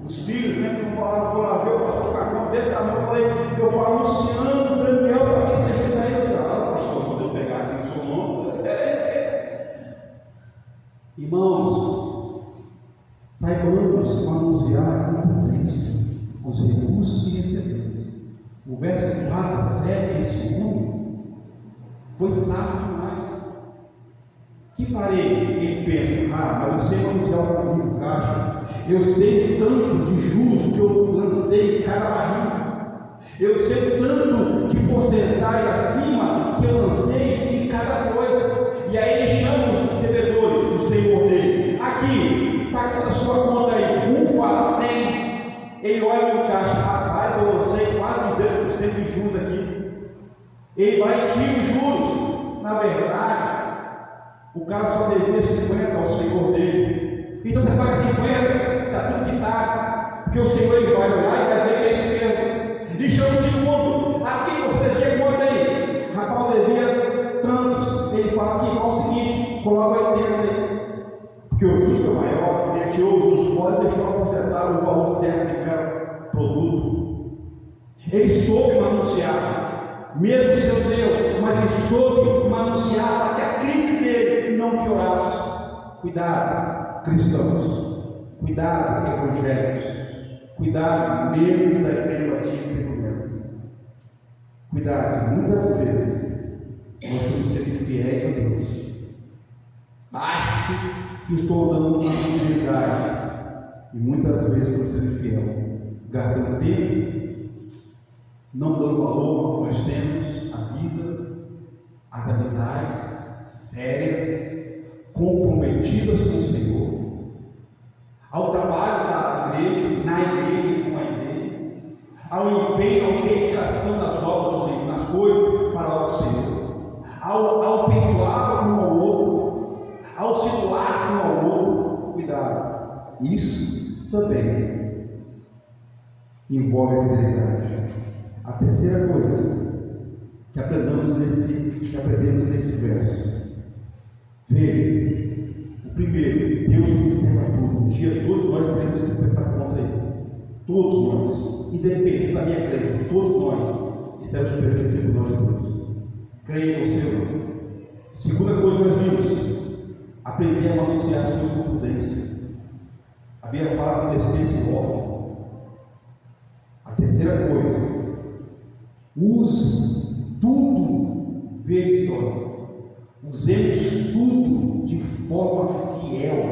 para os filhos, né, que vou lá ver o pastor com a mão desse tamanho, eu falo Luciano, Daniel, para quem seja isso aí, eu falo: pastor, quando eu pegar aqui o seu nome, irmãos, saibamos manusear com prudência os recursos que recebemos. O verso 4, 7, esse mundo foi sábio demais. Que farei? Ele pensa: mas eu sei manusear o livro caixa, eu sei tanto de juros que eu lancei em cada barriga, eu sei tanto de porcentagem acima que eu lancei em cada coisa. E aí ele chama os devedores, os 100% de juros aqui. Ele vai e tira os juros. Na verdade, o cara só devia 50 ao senhor dele. Então você paga 50, está tudo quitado. Porque o senhor ele vai olhar e vai ver que é isso mesmo. E chama o segundo. Aqui você devia quanto aí? Rapaz, eu devia tantos. Ele fala aqui, fala o seguinte, coloca 80 aí. Porque o justo é maior, ele tirou os justos fora e deixou consertar o valor certo de cada produto. Ele soube manusear, mesmo seus erros, mas ele soube manusear para que a crise dele não piorasse. Cuidado, cristãos, cuidado, evangélicos, cuidado, membros da Igreja Batista e Goiás. Cuidado, muitas vezes nós temos que ser fiéis a Deus. Acho que estou dando uma fidelidade e muitas vezes estou sendo fiel, gastando tempo, não dando valor ao que nós temos, a vida, as amizades sérias, comprometidas com o Senhor, ao trabalho da igreja, na igreja e com a igreja, ao empenho, à dedicação das obras do Senhor, nas coisas para o Senhor, ao perdoar um ao outro, ao se doar um ao outro. Cuidado, isso também envolve a fidelidade. A terceira coisa que aprendemos nesse verso, veja, o primeiro, Deus observa tudo. Um dia todos nós teremos que prestar conta a Ele, todos nós, independente da minha crença, todos nós estamos perante o tribunal de Deus. Creia em você ou não. Segunda coisa que nós vimos, aprender a manusear as coisas com prudência. A Bíblia fala que decência e ordem. A terceira coisa, use tudo, veja só, usemos tudo de forma fiel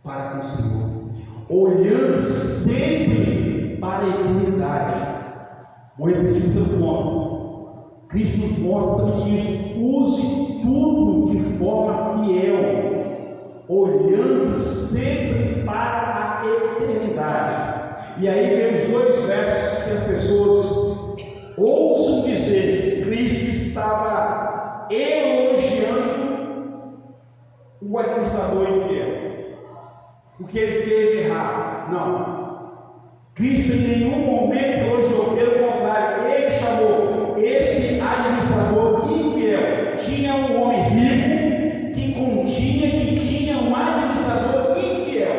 para com o Senhor, olhando sempre para a eternidade. Vou repetir o seu ponto. Cristo nos mostra também isso. Use tudo de forma fiel, olhando sempre para a eternidade. E aí vemos dois versos que as pessoas ouçam dizer que Cristo estava elogiando o administrador infiel, o que ele fez de errado. Não. Cristo em nenhum momento elogiou, pelo contrário, ele chamou esse administrador infiel. Tinha um homem rico que tinha um administrador infiel.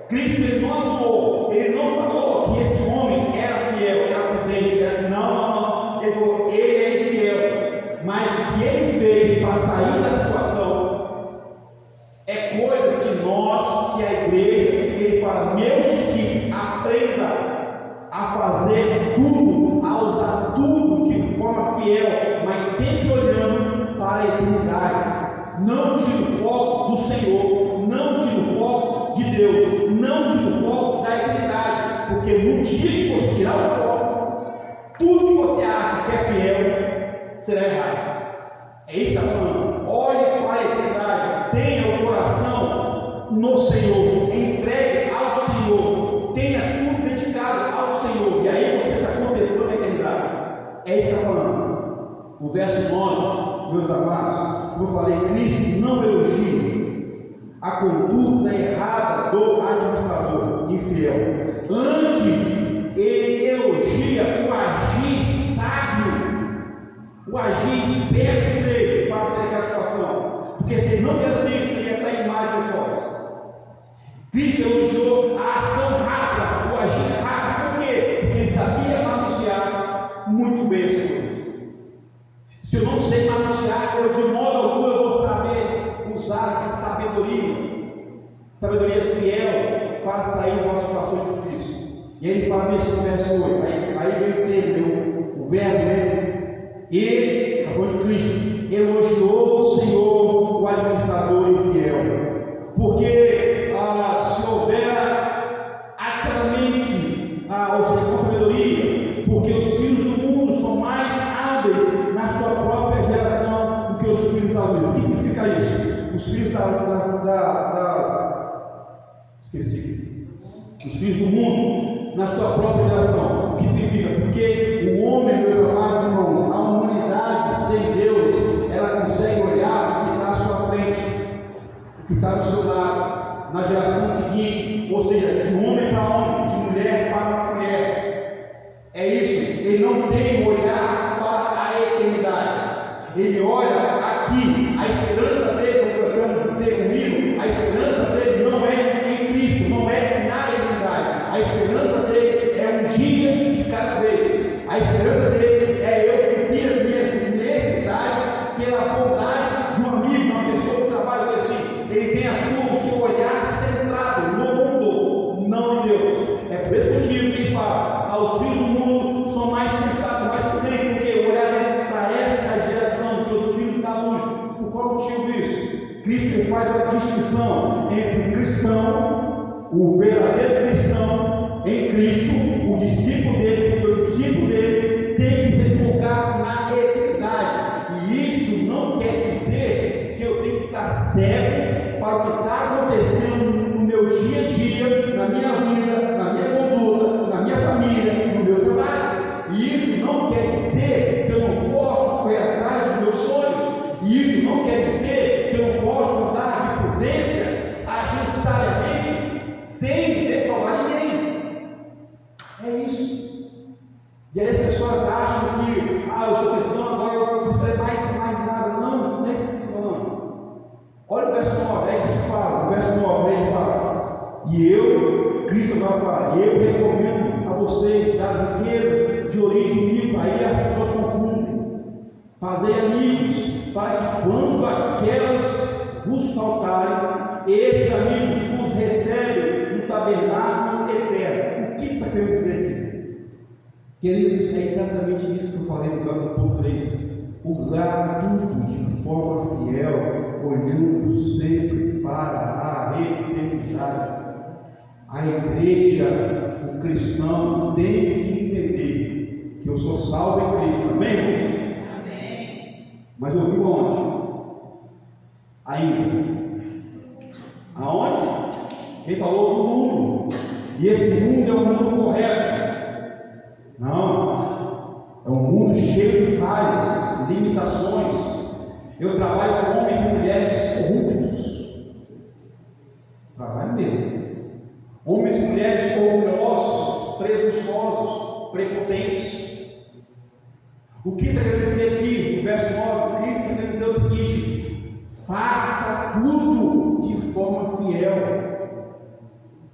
Cristo ele não amou, ele não falou que esse homem era fiel, era prudente, ele disse, não. Ele falou, ele é infiel. Mas o que ele fez para sair da situação é coisas que nós, que a igreja, ele fala, meus discípulos, aprenda a fazer tudo, a usar tudo de forma fiel, mas sempre olhando para a eternidade. Não tire o foco do Senhor, não tire o foco de Deus, não tire o foco da eternidade, porque no dia que você tirar o foco, tudo que você acha que é fiel será errado. É isso que está falando. Olhe para a eternidade, tenha o coração no Senhor, entregue ao Senhor, tenha tudo dedicado ao Senhor, e aí você está contemplando a eternidade. É isso que está falando. O verso 9, meus amados, como eu falei, Cristo não elogia a conduta errada do administrador infiel. Antes, ele elogia o agir sábio, o agir esperto dele para sair da situação. Porque se ele não fizesse isso, ele ia estar em mais pessoas. Cristo elogiou a ação rápida, o agir rápido. Por quê? Porque ele sabia manusear muito bem as coisas. Se eu não sei manusear, eu de modo algum eu vou saber usar de sabedoria fiel para sair de uma situação difícil. E ele fala nesse verso 8, aí vem o termo, o verbo, né? Ele, a voz de Cristo, elogiou o Senhor, o administrador infiel, porque se houver ativamente com sabedoria, porque os filhos do mundo são mais hábeis na sua própria geração do que os filhos da luz. O que significa isso? Os filhos esqueci. Os filhos do mundo na sua própria geração. O que significa? Porque o homem, meus amados irmãos, a humanidade sem Deus, ela consegue olhar o que está à sua frente, o que está do seu lado, na geração seguinte, ou seja, de homem para homem, de mulher para mulher. É isso, ele não tem olhar para a eternidade. Ele olha aqui, a esperança dele, como cantamos o hino, a esperança dele não é em Cristo, não é na eternidade. A esperança dele é um dia de cada vez. A esperança dele é eu suprir as minhas necessidades pela bondade de um amigo, de uma pessoa que trabalha assim. Ele tem o seu olhar centrado no mundo, não em Deus. É por esse motivo que ele fala: os filhos do mundo são mais sensatos, mais prudentes, porque olhar para essa geração, que os filhos da luz. Por qual motivo isso? Cristo faz uma distinção entre o cristão, o verdadeiro cristão em Cristo, o discípulo dele, porque o discípulo dele tem que se focar na eternidade. E isso não quer dizer que eu tenho que estar cego para o que está acontecendo no meu dia a dia, na minha vida, na minha conduta, na minha família, no meu trabalho. E isso não quer dizer que eu não posso correr atrás dos meus sonhos. E isso não quer dizer que eu não posso andar de prudência, agir sabiamente, sem defraudar ninguém. É isso. E aí as pessoas acham que, eu sou cristão, agora eu preciso mais nada. Não é isso que eu estou falando. Olha o verso 9, é que isso fala. O verso 9 ele fala: e eu, Cristo vai falar, eu recomendo a vocês das riquezas de origem humilde. Aí as pessoas confundem. Fazer amigos, para que quando aquelas vos faltarem, esses amigos vos recebem no tabernáculo eterno. O que está querendo dizer aqui? Queridos, é exatamente isso que eu falei no capítulo 3. Usar tudo de forma fiel, olhando sempre para a eternidade. A igreja, o cristão, tem que entender que eu sou salvo em Cristo. Amém, irmãos? Mas eu vivo aonde? Ainda. Aonde? Quem falou? No mundo. E esse mundo é um mundo correto? Não. É um mundo cheio de falhas, limitações. Eu trabalho com homens e mulheres corruptos. Trabalho mesmo. Homens e mulheres orgulhosos, presunçosos, prepotentes. O que está querendo dizer aqui, no verso 9, Cristo está querendo dizer o seguinte: faça tudo de forma fiel.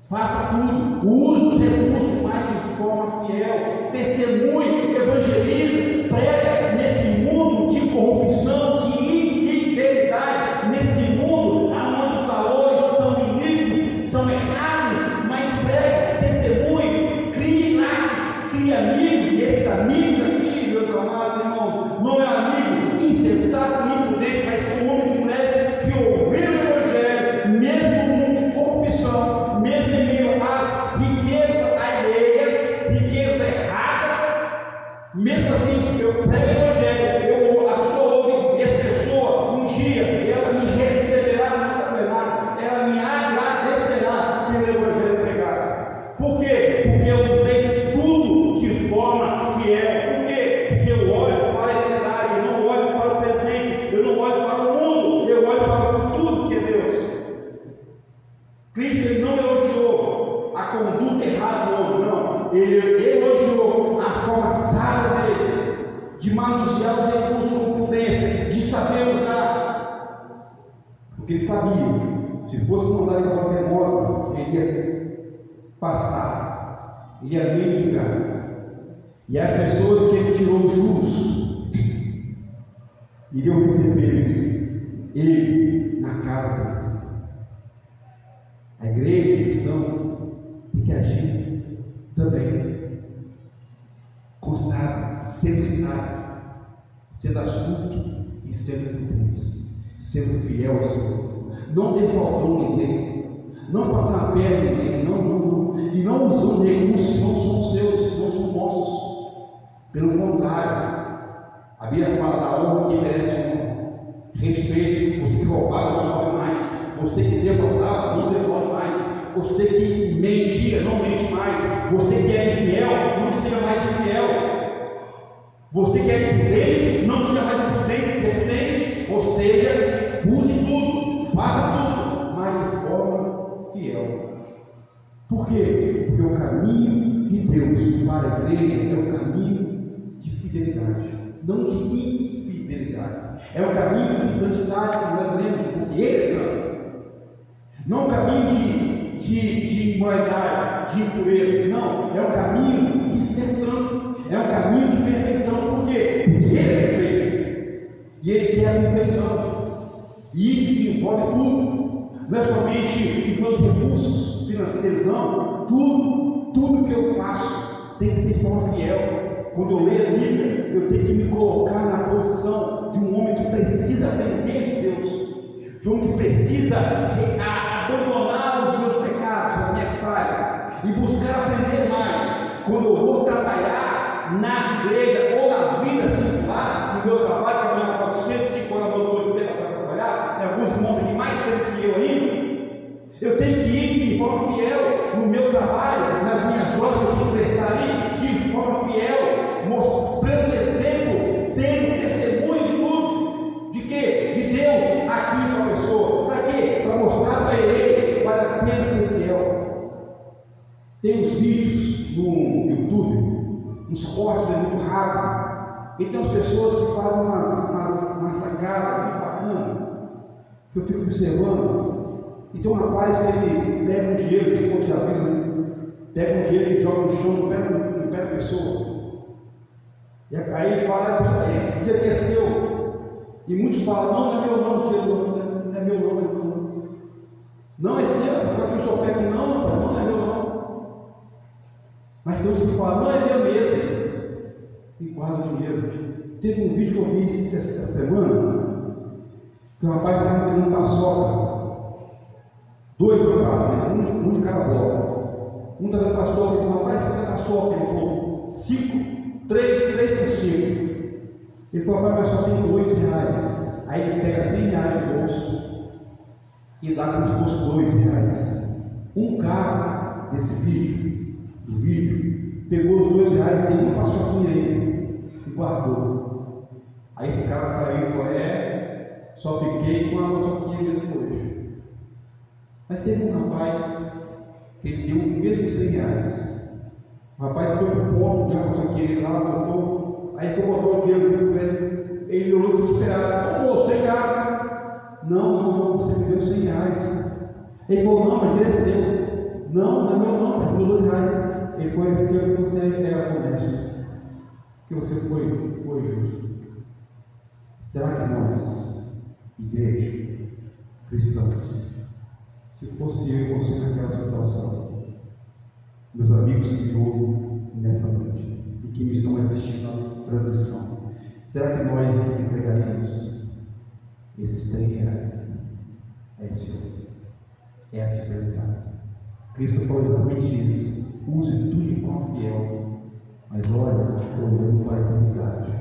Faça tudo. Use os recursos, mas de forma fiel. Testemunhe, evangelize, prega nesse mundo de corrupção, de infidelidade, nesse mundo onde os valores são iníquos, são errados, mas prega, testemunhe, crie laços, crie amigos, e esses amigos aqui, meus amados irmãos, não é amigo insensato nem imprudente, mas são homens e mulheres que ouviram o Evangelho, mesmo no mundo de corrupção, mesmo em meio às riquezas alheias, riquezas erradas. Mesmo assim, eu prego o Evangelho, a pessoa ouve, e essa pessoa, um dia, ela me receberá no tabernáculo, ela me agradecerá pelo Evangelho pregado. Por quê? Porque eu usei tudo de forma fiel. Por quê? Porque eu olho para a eternidade, eu não olho para o presente, eu não olho para o mundo, eu olho para o futuro que é Deus. Cristo ele não elogiou a conduta errada do homem, não. Ele elogiou a forma sábia dele, de manusear os recursos com prudência, de saber usar. Porque ele sabia, se fosse mandar de qualquer modo, ele ia passar, ele ia mendigar. E as pessoas que ele tirou os juros iriam receber ele na casa deles. A igreja cristã tem que agir também com sábio, sendo astuto e sendo prudente, sendo fiel ao Senhor, não defraudando ninguém, não passando a perna em ninguém, e não usando recursos que não são seus, não são nossos. Pelo contrário, a Bíblia fala da honra que merece honra. Respeito, você que roubava, não roube mais. Você que defraudava, não defraude mais. Você que mentia, não mente mais. Você que é infiel, não seja mais infiel. Você que é imprudente, não seja mais imprudente, seja prudente. Ou seja, use tudo, faça tudo, mas de forma fiel. Por quê? Porque o caminho de Deus para a igreja é o caminho de fidelidade, não de infidelidade. É o caminho de santidade que nós lemos, porque Ele é santo. Não o caminho de imoralidade, de impureza. Não, é o caminho de ser santo. É um caminho de perfeição. Por quê? Porque Ele é perfeito. E Ele quer a perfeição. E isso envolve tudo. Não é somente os meus recursos financeiros, não. Tudo que eu faço tem que ser de forma fiel. Quando eu leio a Bíblia, eu tenho que me colocar na posição de um homem que precisa aprender de Deus. De um homem que precisa abandonar os meus pecados, as minhas falhas, e buscar aprender mais. Quando eu vou trabalhar na igreja ou na vida circular, no meu trabalho, trabalhar 405 horas por dia para trabalhar, tem alguns irmãos aqui mais cedo que eu ainda. Eu tenho que ir de forma fiel no meu trabalho, nas minhas horas que eu tenho que prestar ali, de forma fiel, mostrando exemplo, sendo testemunho de tudo. De quê? De Deus aqui para a pessoa. Para quê? Para mostrar para ele, vale a pena ser fiel. Tem uns vídeos no YouTube, uns cortes muito rápidos, e tem umas pessoas que fazem uma sacada muito bacana, que eu fico observando. E tem um rapaz que ele pega um dinheiro, você pode já ver, né? Pega um dinheiro e joga no chão, no pé da pessoa. E aí ele fala, isso aqui é seu. E muitos falam, não é meu não, não é meu não. Não é seu, para que o senhor pega não é meu não. Mas tem uns que falam, não é meu mesmo. E guarda o dinheiro. Teve um vídeo que eu vi essa semana, que o rapaz estava vendendo paçoca. Dois rapazes, né? um de cada bloco. Um estava com paçoca, e o rapaz estava com paçoca. Ele falou, 3 por 5. Ele falou, mas só tem R$2. Aí ele pega R$100 do bolso e dá como se fosse R$2. Um cara desse vídeo, pegou os R$2 e deu uma paçoquinha aí e guardou. Aí esse cara saiu e falou, só fiquei com a paçoquinha mesmo hoje. Mas teve um rapaz que ele deu o mesmo R$100. O rapaz foi para o ponto, deu a paçoquinha ele lá, botou, aí foi botar o dinheiro para ele. Ele olhou desesperado, moço, vem cá. Não, você me deu R$100. Ele falou, não, mas ele é seu. Não é meu não, mas me deu R$2. Ele foi seu e você era honesto. Que você foi justo. Será que nós, igreja, cristãos, se fosse eu e você naquela situação, meus amigos que me ouvem nessa noite e que me estão assistindo na transmissão, será que nós entregaríamos esses R$100? É seu. É a segurança. Cristo falou exatamente isso. Use tudo de forma fiel, mas olha, olhando para a eternidade.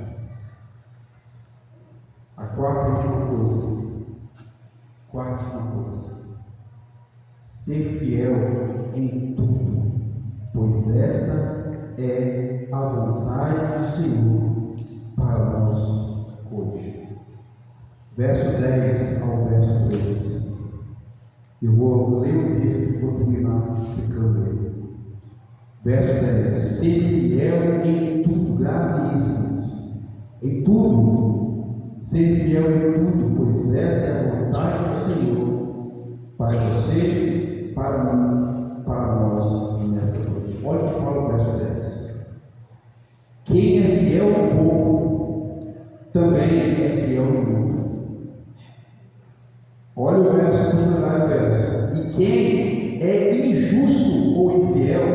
A quarta e última coisa. Ser fiel em tudo, pois esta é a vontade do Senhor para nós hoje. Verso 10 ao verso 13. Eu vou ler o texto e vou terminar explicando ele. Verso 10. Ser fiel em tudo, grave isso. Em tudo. Ser fiel em tudo, pois esta é a vontade do Senhor para você, para mim, para nós nessa noite. Olha o que fala o verso 10. Quem é fiel no pouco, também é fiel no muito. Olha o verso, continuará o verso. E quem é injusto ou infiel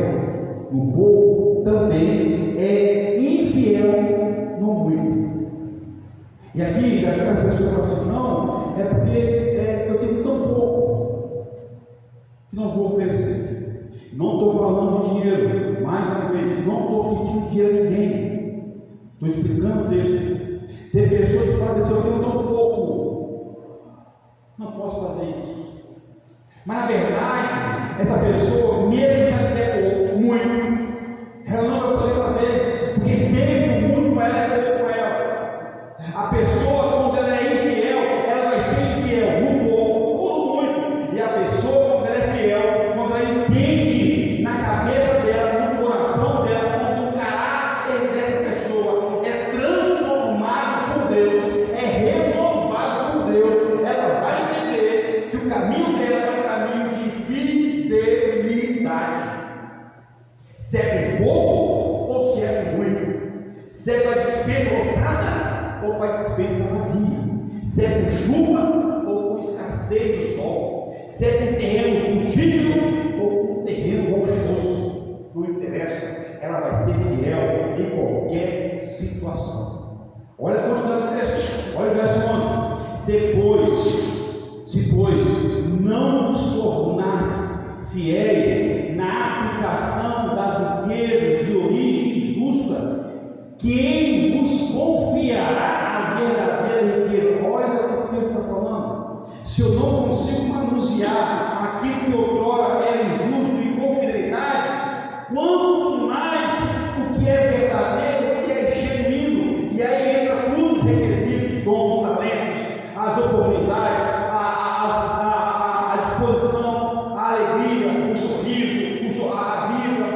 no pouco, também é infiel no muito. E aqui, aquela pessoa fala assim, não, é porque eu tenho tão pouco que não vou oferecer. Não estou falando de dinheiro, mais uma vez, não estou pedindo dinheiro a ninguém. Estou explicando o texto. Tem pessoas que falam assim, eu tenho tão pouco, não posso fazer isso. Mas na verdade, essa pessoa, mesmo se ela tiver muito, ela não vai poder fazer, porque sempre o muito ela é pouco com ela. A pessoa, quando ela é infiel, ela vai ser infiel no pouco ou no muito. E a pessoa, quando ela é fiel, quando ela entende na cabeça dela, no coração dela, quando o caráter dessa pessoa é transformado por Deus, é renovado por Deus, ela vai entender que o caminho dela é um caminho de fidelidade. Se é com pouco ou se é com muito, se é para dispensa lotada ou para dispensa vazia, se é com chuva ou com escassez de sol, se é com terreno frutífero ou com terreno rochoso, não interessa, ela vai ser fiel em qualquer situação. Olha a continuação do texto, olha o verso 11: se pois não vos tornares fiéis na aplicação das riquezas de origem justa, quem vos confiará a verdadeira riqueza? Olha o que Deus está falando. Se eu não consigo manusear aquilo que outrora era injusto e com fidelidade, quanto mais o que é verdadeiro, o que é genuíno, e aí entra todos os requisitos, dons, talentos, as oportunidades, a disposição, a alegria, o sorriso, a vida.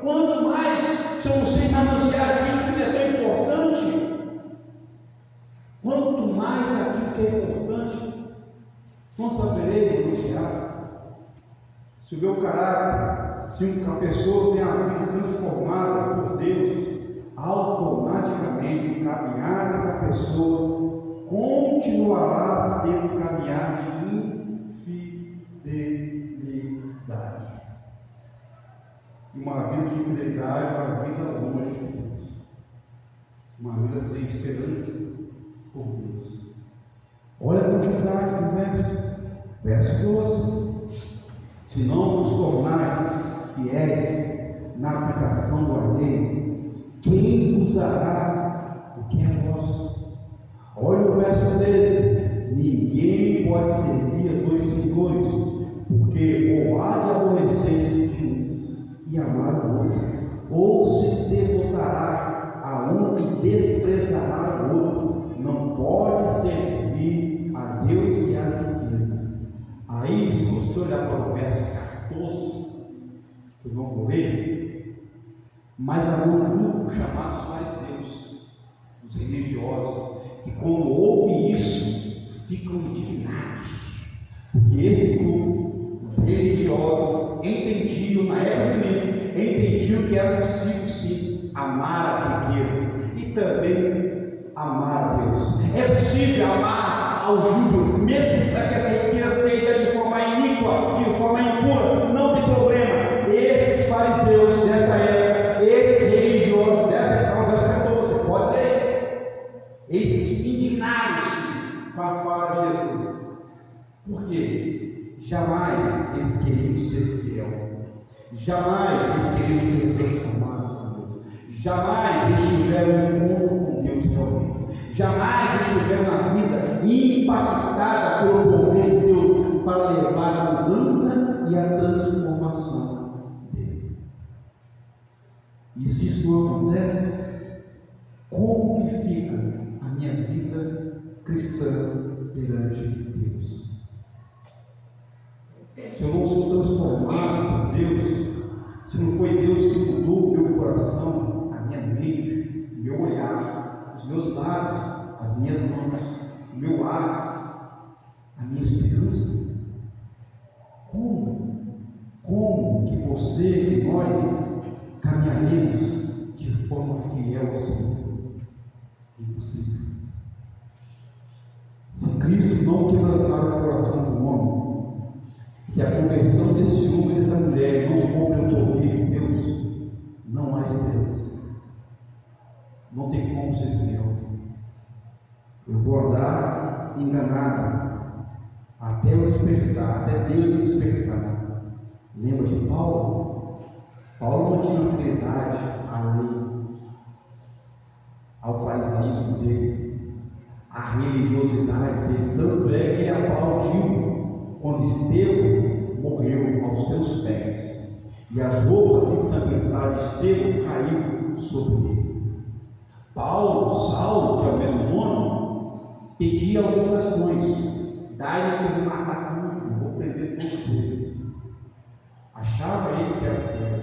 Quanto mais, se eu não sei manusear aquilo que é tão importante, quanto mais aquilo que é importante, não saberei manusear. Se o meu caráter, se uma pessoa tem a vida transformada por Deus, automaticamente o caminhar dessa pessoa continuará sendo caminhar de infidelidade. Uma vida de infidelidade, uma vida longe de Deus, uma vida sem esperança por Deus. Olha a continuidade do verso 12: se não vos tornares fiéis na aplicação do alheio, quem vos dará o que é vosso? Olha o verso 13: ninguém pode servir a dois senhores, porque ou há de aborrecer-se de um e amar o outro, ou se devotará a um e desprezará o outro. Não pode servir a Deus e às riquezas. Aí, se você olhar para o verso 14, que eu não vou ler, mas havia um grupo chamado os fariseus, os religiosos, que quando ouvem isso, ficam indignados, porque esse grupo, os religiosos, entendiam, na época de Cristo, entendiam que era possível sim amar as riquezas e também amar a Deus. É possível amar ao júbilo, mesmo que essa riqueza seja de forma iníqua, de forma impura, não tem problema. Esses fariseus dessa época, esses religiosos dessa época, verso 14, você pode ler, eles indignaram-se com a fala de Jesus. Por quê? Jamais eles queriam ser fiel, jamais eles queriam ser transformados por Deus, jamais eles tiveram um encontro com Deus realmente, jamais eles tiveram a vida impactada pelo poder de Deus para levar a mudança e a transformação dele. E se isso não acontece, como que fica a minha vida cristã perante Deus? Se eu não sou transformado por Deus, se não foi Deus que mudou o meu coração, a minha mente, o meu olhar, os meus lábios, as minhas mãos, o meu ar, a minha esperança, como que você e nós caminharemos de forma fiel ao Senhor? Impossível. Se Cristo não quebrantar o coração do homem, se a conversão desse homem e dessa mulher não for pelo poder de Deus, não há esperança. Não tem como ser fiel. Eu vou andar enganado até eu despertar, até Deus me despertar. Lembra de Paulo? Paulo não tinha fidelidade à lei, ao farisaísmo dele, à religiosidade dele. Tanto é que ele aplaudiu quando Estevão morreu aos seus pés. e as roupas ensanguentadas de Estevão caíram sobre ele. Saulo, que é o mesmo nome, pedia algumas ações: dai-me para matar tudo, vou prender todos eles. Achava ele que era fiel,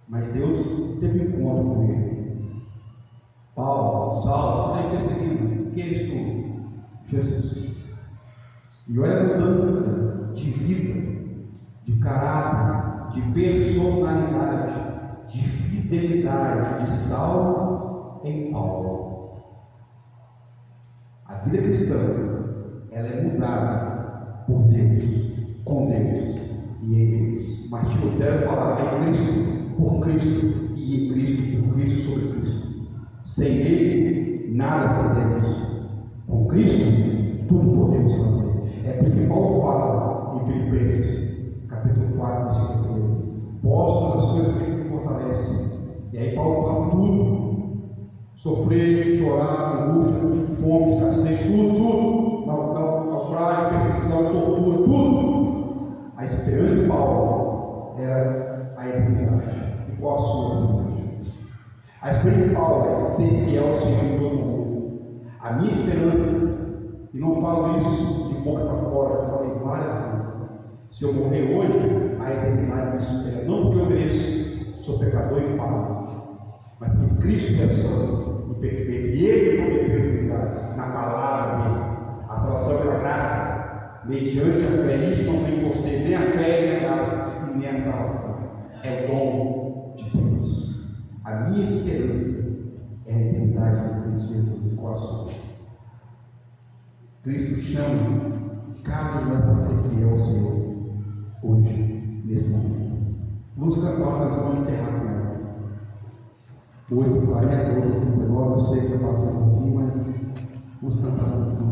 mas Deus teve um encontro com ele. Saulo, você está perseguindo, quem és tu? Jesus. E olha a mudança de vida, de caráter, de personalidade, de fidelidade de Saulo em Paulo. A vida cristã, ela é mudada por Deus, com Deus e em Deus. Martim Lutero falava em Cristo, por Cristo e em Cristo, por Cristo, sobre Cristo. Sem Ele, nada seremos. Com Cristo, tudo podemos fazer. É por isso que Paulo fala em Filipenses, capítulo 4, versículo 13: posso todas as coisas que me fortalecem. E aí Paulo fala tudo: sofrer, chorar, angústia, fome, escassez, tudo, naufrágio, perseguição, tortura, tudo. A esperança de Paulo era a eternidade. E qual a sua? A esperança de Paulo é ser fiel ao Senhor em todo mundo. A minha esperança, e não falo isso de boca para fora, eu falei várias vezes: se eu morrer hoje, a eternidade me espera. Não porque eu mereço, sou pecador e falho, mas porque Cristo é santo e perfeito, e Ele prometeu a eternidade na palavra dele. A salvação é pela graça, mediante a fé. Isso não vem em você, nem a fé, nem a graça, nem a salvação. É o dom de Deus. A minha esperança é a eternidade de Cristo Jesus no coração. Cristo chama cada um para ser fiel ao Senhor hoje, nesse momento. Vamos cantar uma canção e encerrar com ela. 8h40, 8h39, eu sei que eu passei um pouquinho, mas vamos cantar a canção.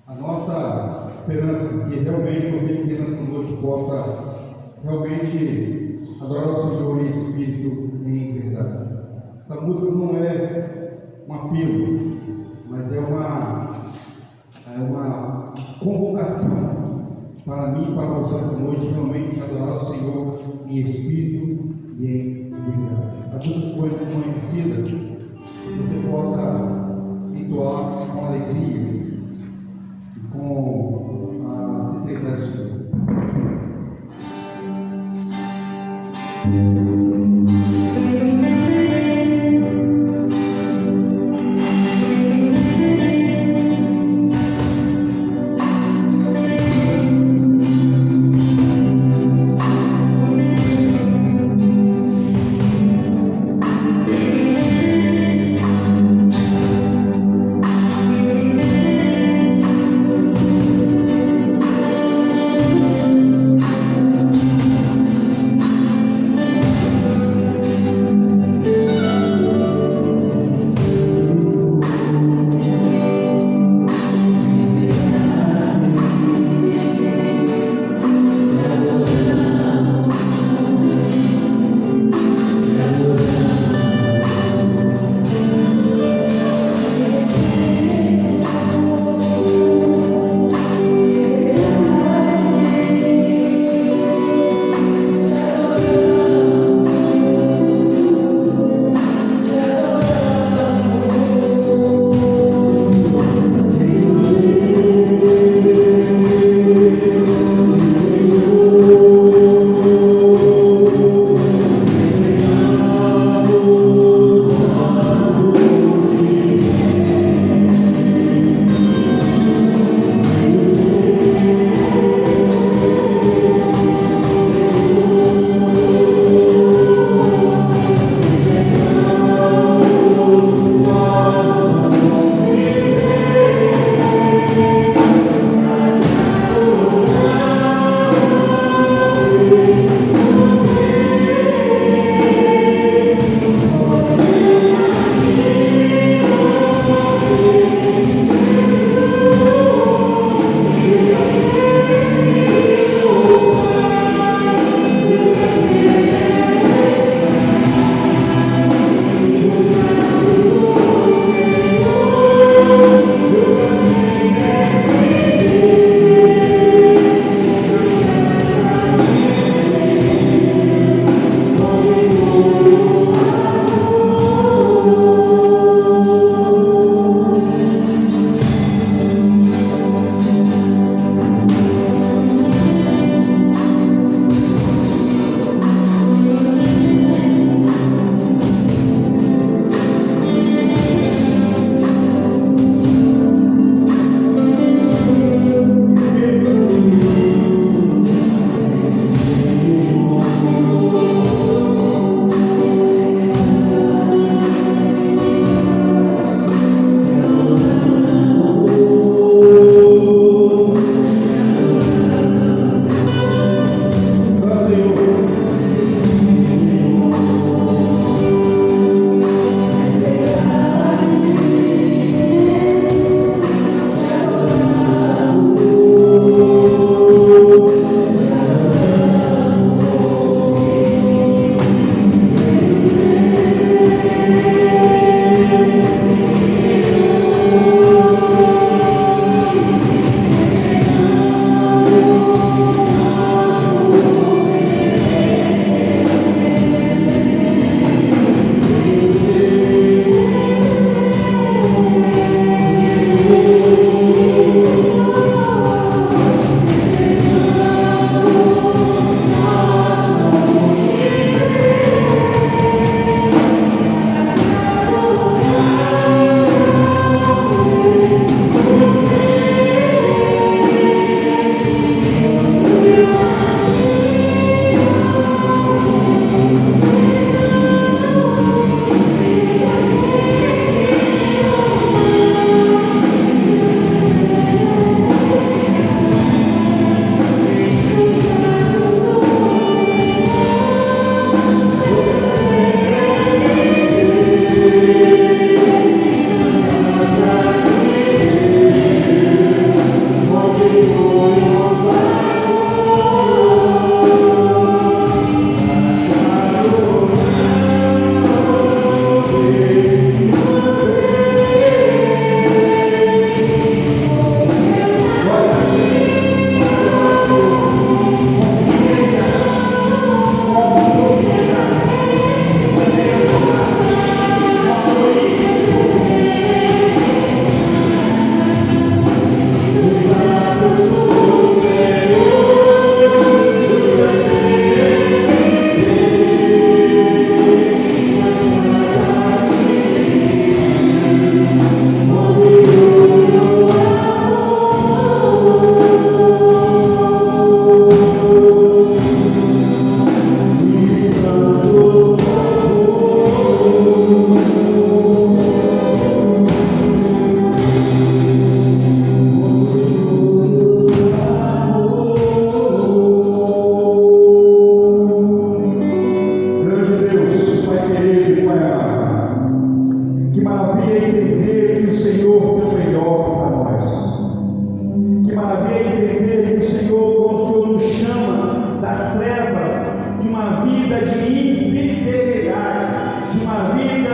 A nossa esperança que realmente você que tem conosco possa realmente adorar o Senhor em espírito e em verdade. Essa música não é uma pílula, mas é uma convocação para mim e para você essa noite, realmente adorar o Senhor em espírito e em verdade. A música foi conhecida, que você possa entoar com alegria e com a sinceridade de Deus.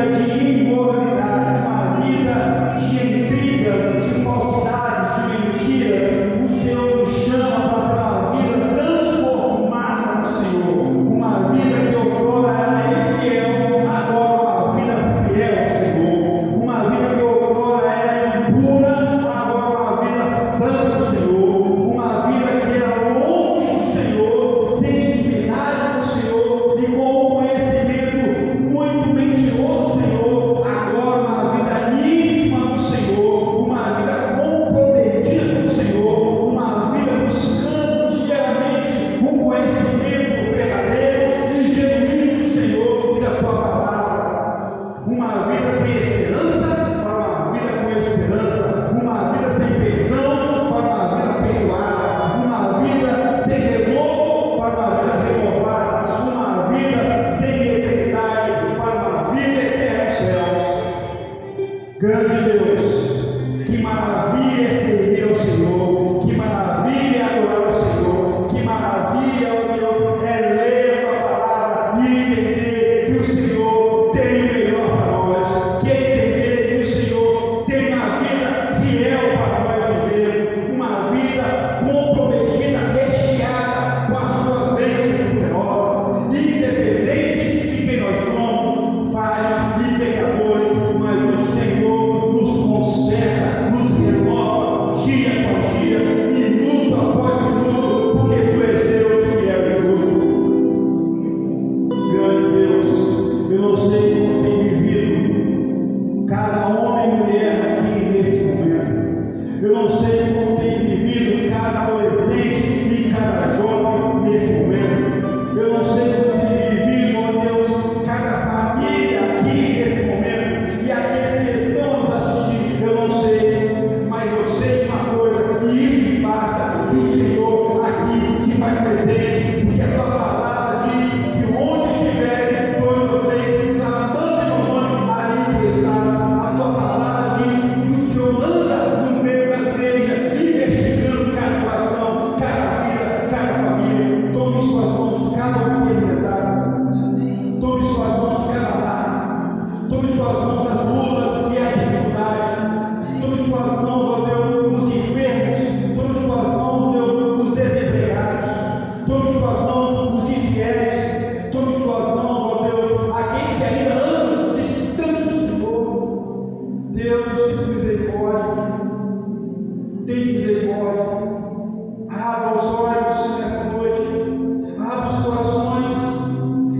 vida de imoralidade, uma vida de intrigas, de falsidades, de mentiras. O Senhor nos chama para uma vida transformada no Senhor, uma vida que outrora era infiel, agora uma vida fiel ao Senhor, uma vida que outrora era impura, agora uma vida santa do Senhor, uma vida que era longe do Senhor, sem intimidade do Senhor e com um conhecimento muito mentiroso do Senhor, agora uma vida íntima do Senhor, uma vida comprometida do Senhor, uma vida buscando diariamente um conhecimento verdadeiro e genuíno do Senhor e da tua palavra, uma vida sem esperança para uma vida com esperança, uma vida sem perdão para uma vida perdoada, uma vida sem renovo para uma vida renovada, uma vida sem eternidade para uma vida eterna nos céus. Grande Deus, que maravilha é servir ao Senhor, que maravilha é adorar ao Senhor, que maravilha, ó Deus, é ler a tua palavra e entender que o Senhor tem o melhor para nós, que é entender que o Senhor tem uma vida fiel para nós viver, uma vida comprometida, recheada com as suas bênçãos poderosas, independente de quem nós somos, falhos e pecadores, mas o Senhor nos conserta, nos renova dia após dia, minuto após minuto, porque tu és Deus fiel e justo. Grande Deus, eu não sei como tem vivido cada homem e mulher aqui nesse momento. Eu não sei como tem vivido cada adolescente e cada jovem nesse momento. Eu não sei como tem vivido, ó Deus, cada família aqui nesse momento e aqueles que estão nos assistindo. Eu não sei, mas eu sei de uma coisa, e isso me basta, que o Senhor aqui se faz presente, porque a tua palavra diz que onde estiverem dois ou três clamando em teu nome, ali tu estás. A tua palavra diz que o Senhor anda no meio das igrejas, investigando cada coração, cada vida, cada família. Tome em suas mãos cada oportunidade. Tome em suas mãos cada lar. Tome em suas mãos as lutas e as dificuldades. Tome em suas mãos, ó Deus, os enfermos. Tome em suas mãos, Deus, os desempregados. Tome em suas mãos os infiéis. Tome em suas mãos, ó Deus, aqueles que ainda andam distante do Senhor. Deus, tem misericórdia. Tem misericórdia. Abra os olhos nessa noite. Abra os corações.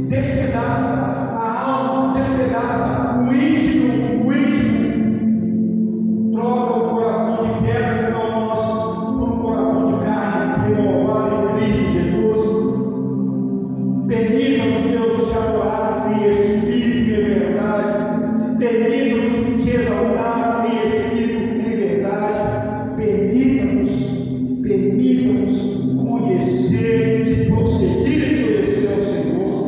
Despedaça a alma. Despedaça o íntimo. O íntimo. Troca o coração de pedra que não é nosso por um coração de carne renovado em Cristo Jesus. Permita-nos, Deus, te adorar em espírito e em verdade. Permita-nos te exaltar em espírito e em verdade. Permita-nos conhecer e prosseguir em conhecer ao Senhor.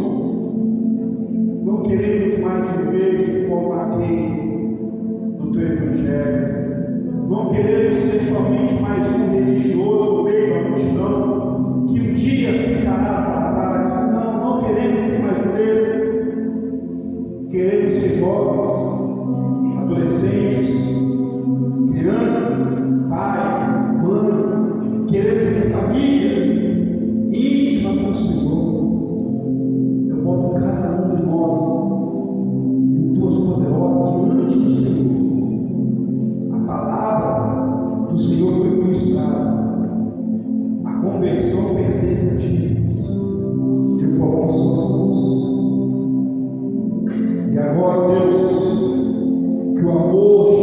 Não queremos mais viver de forma aquém do teu Evangelho. Não queremos ser somente mais um religioso no meio da multidão que um dia ficará para trás. Não queremos ser mais um desses. Queremos ser jovens, adolescentes, crianças, pai, mãe. Queremos ser famílias íntimas com o Senhor. Eu boto cada um de nós em tuas poderosas diante do Senhor. A palavra do Senhor foi ministrada. A conversão pertence a ti. Eu coloco em suas mãos. E agora, Deus, que o amor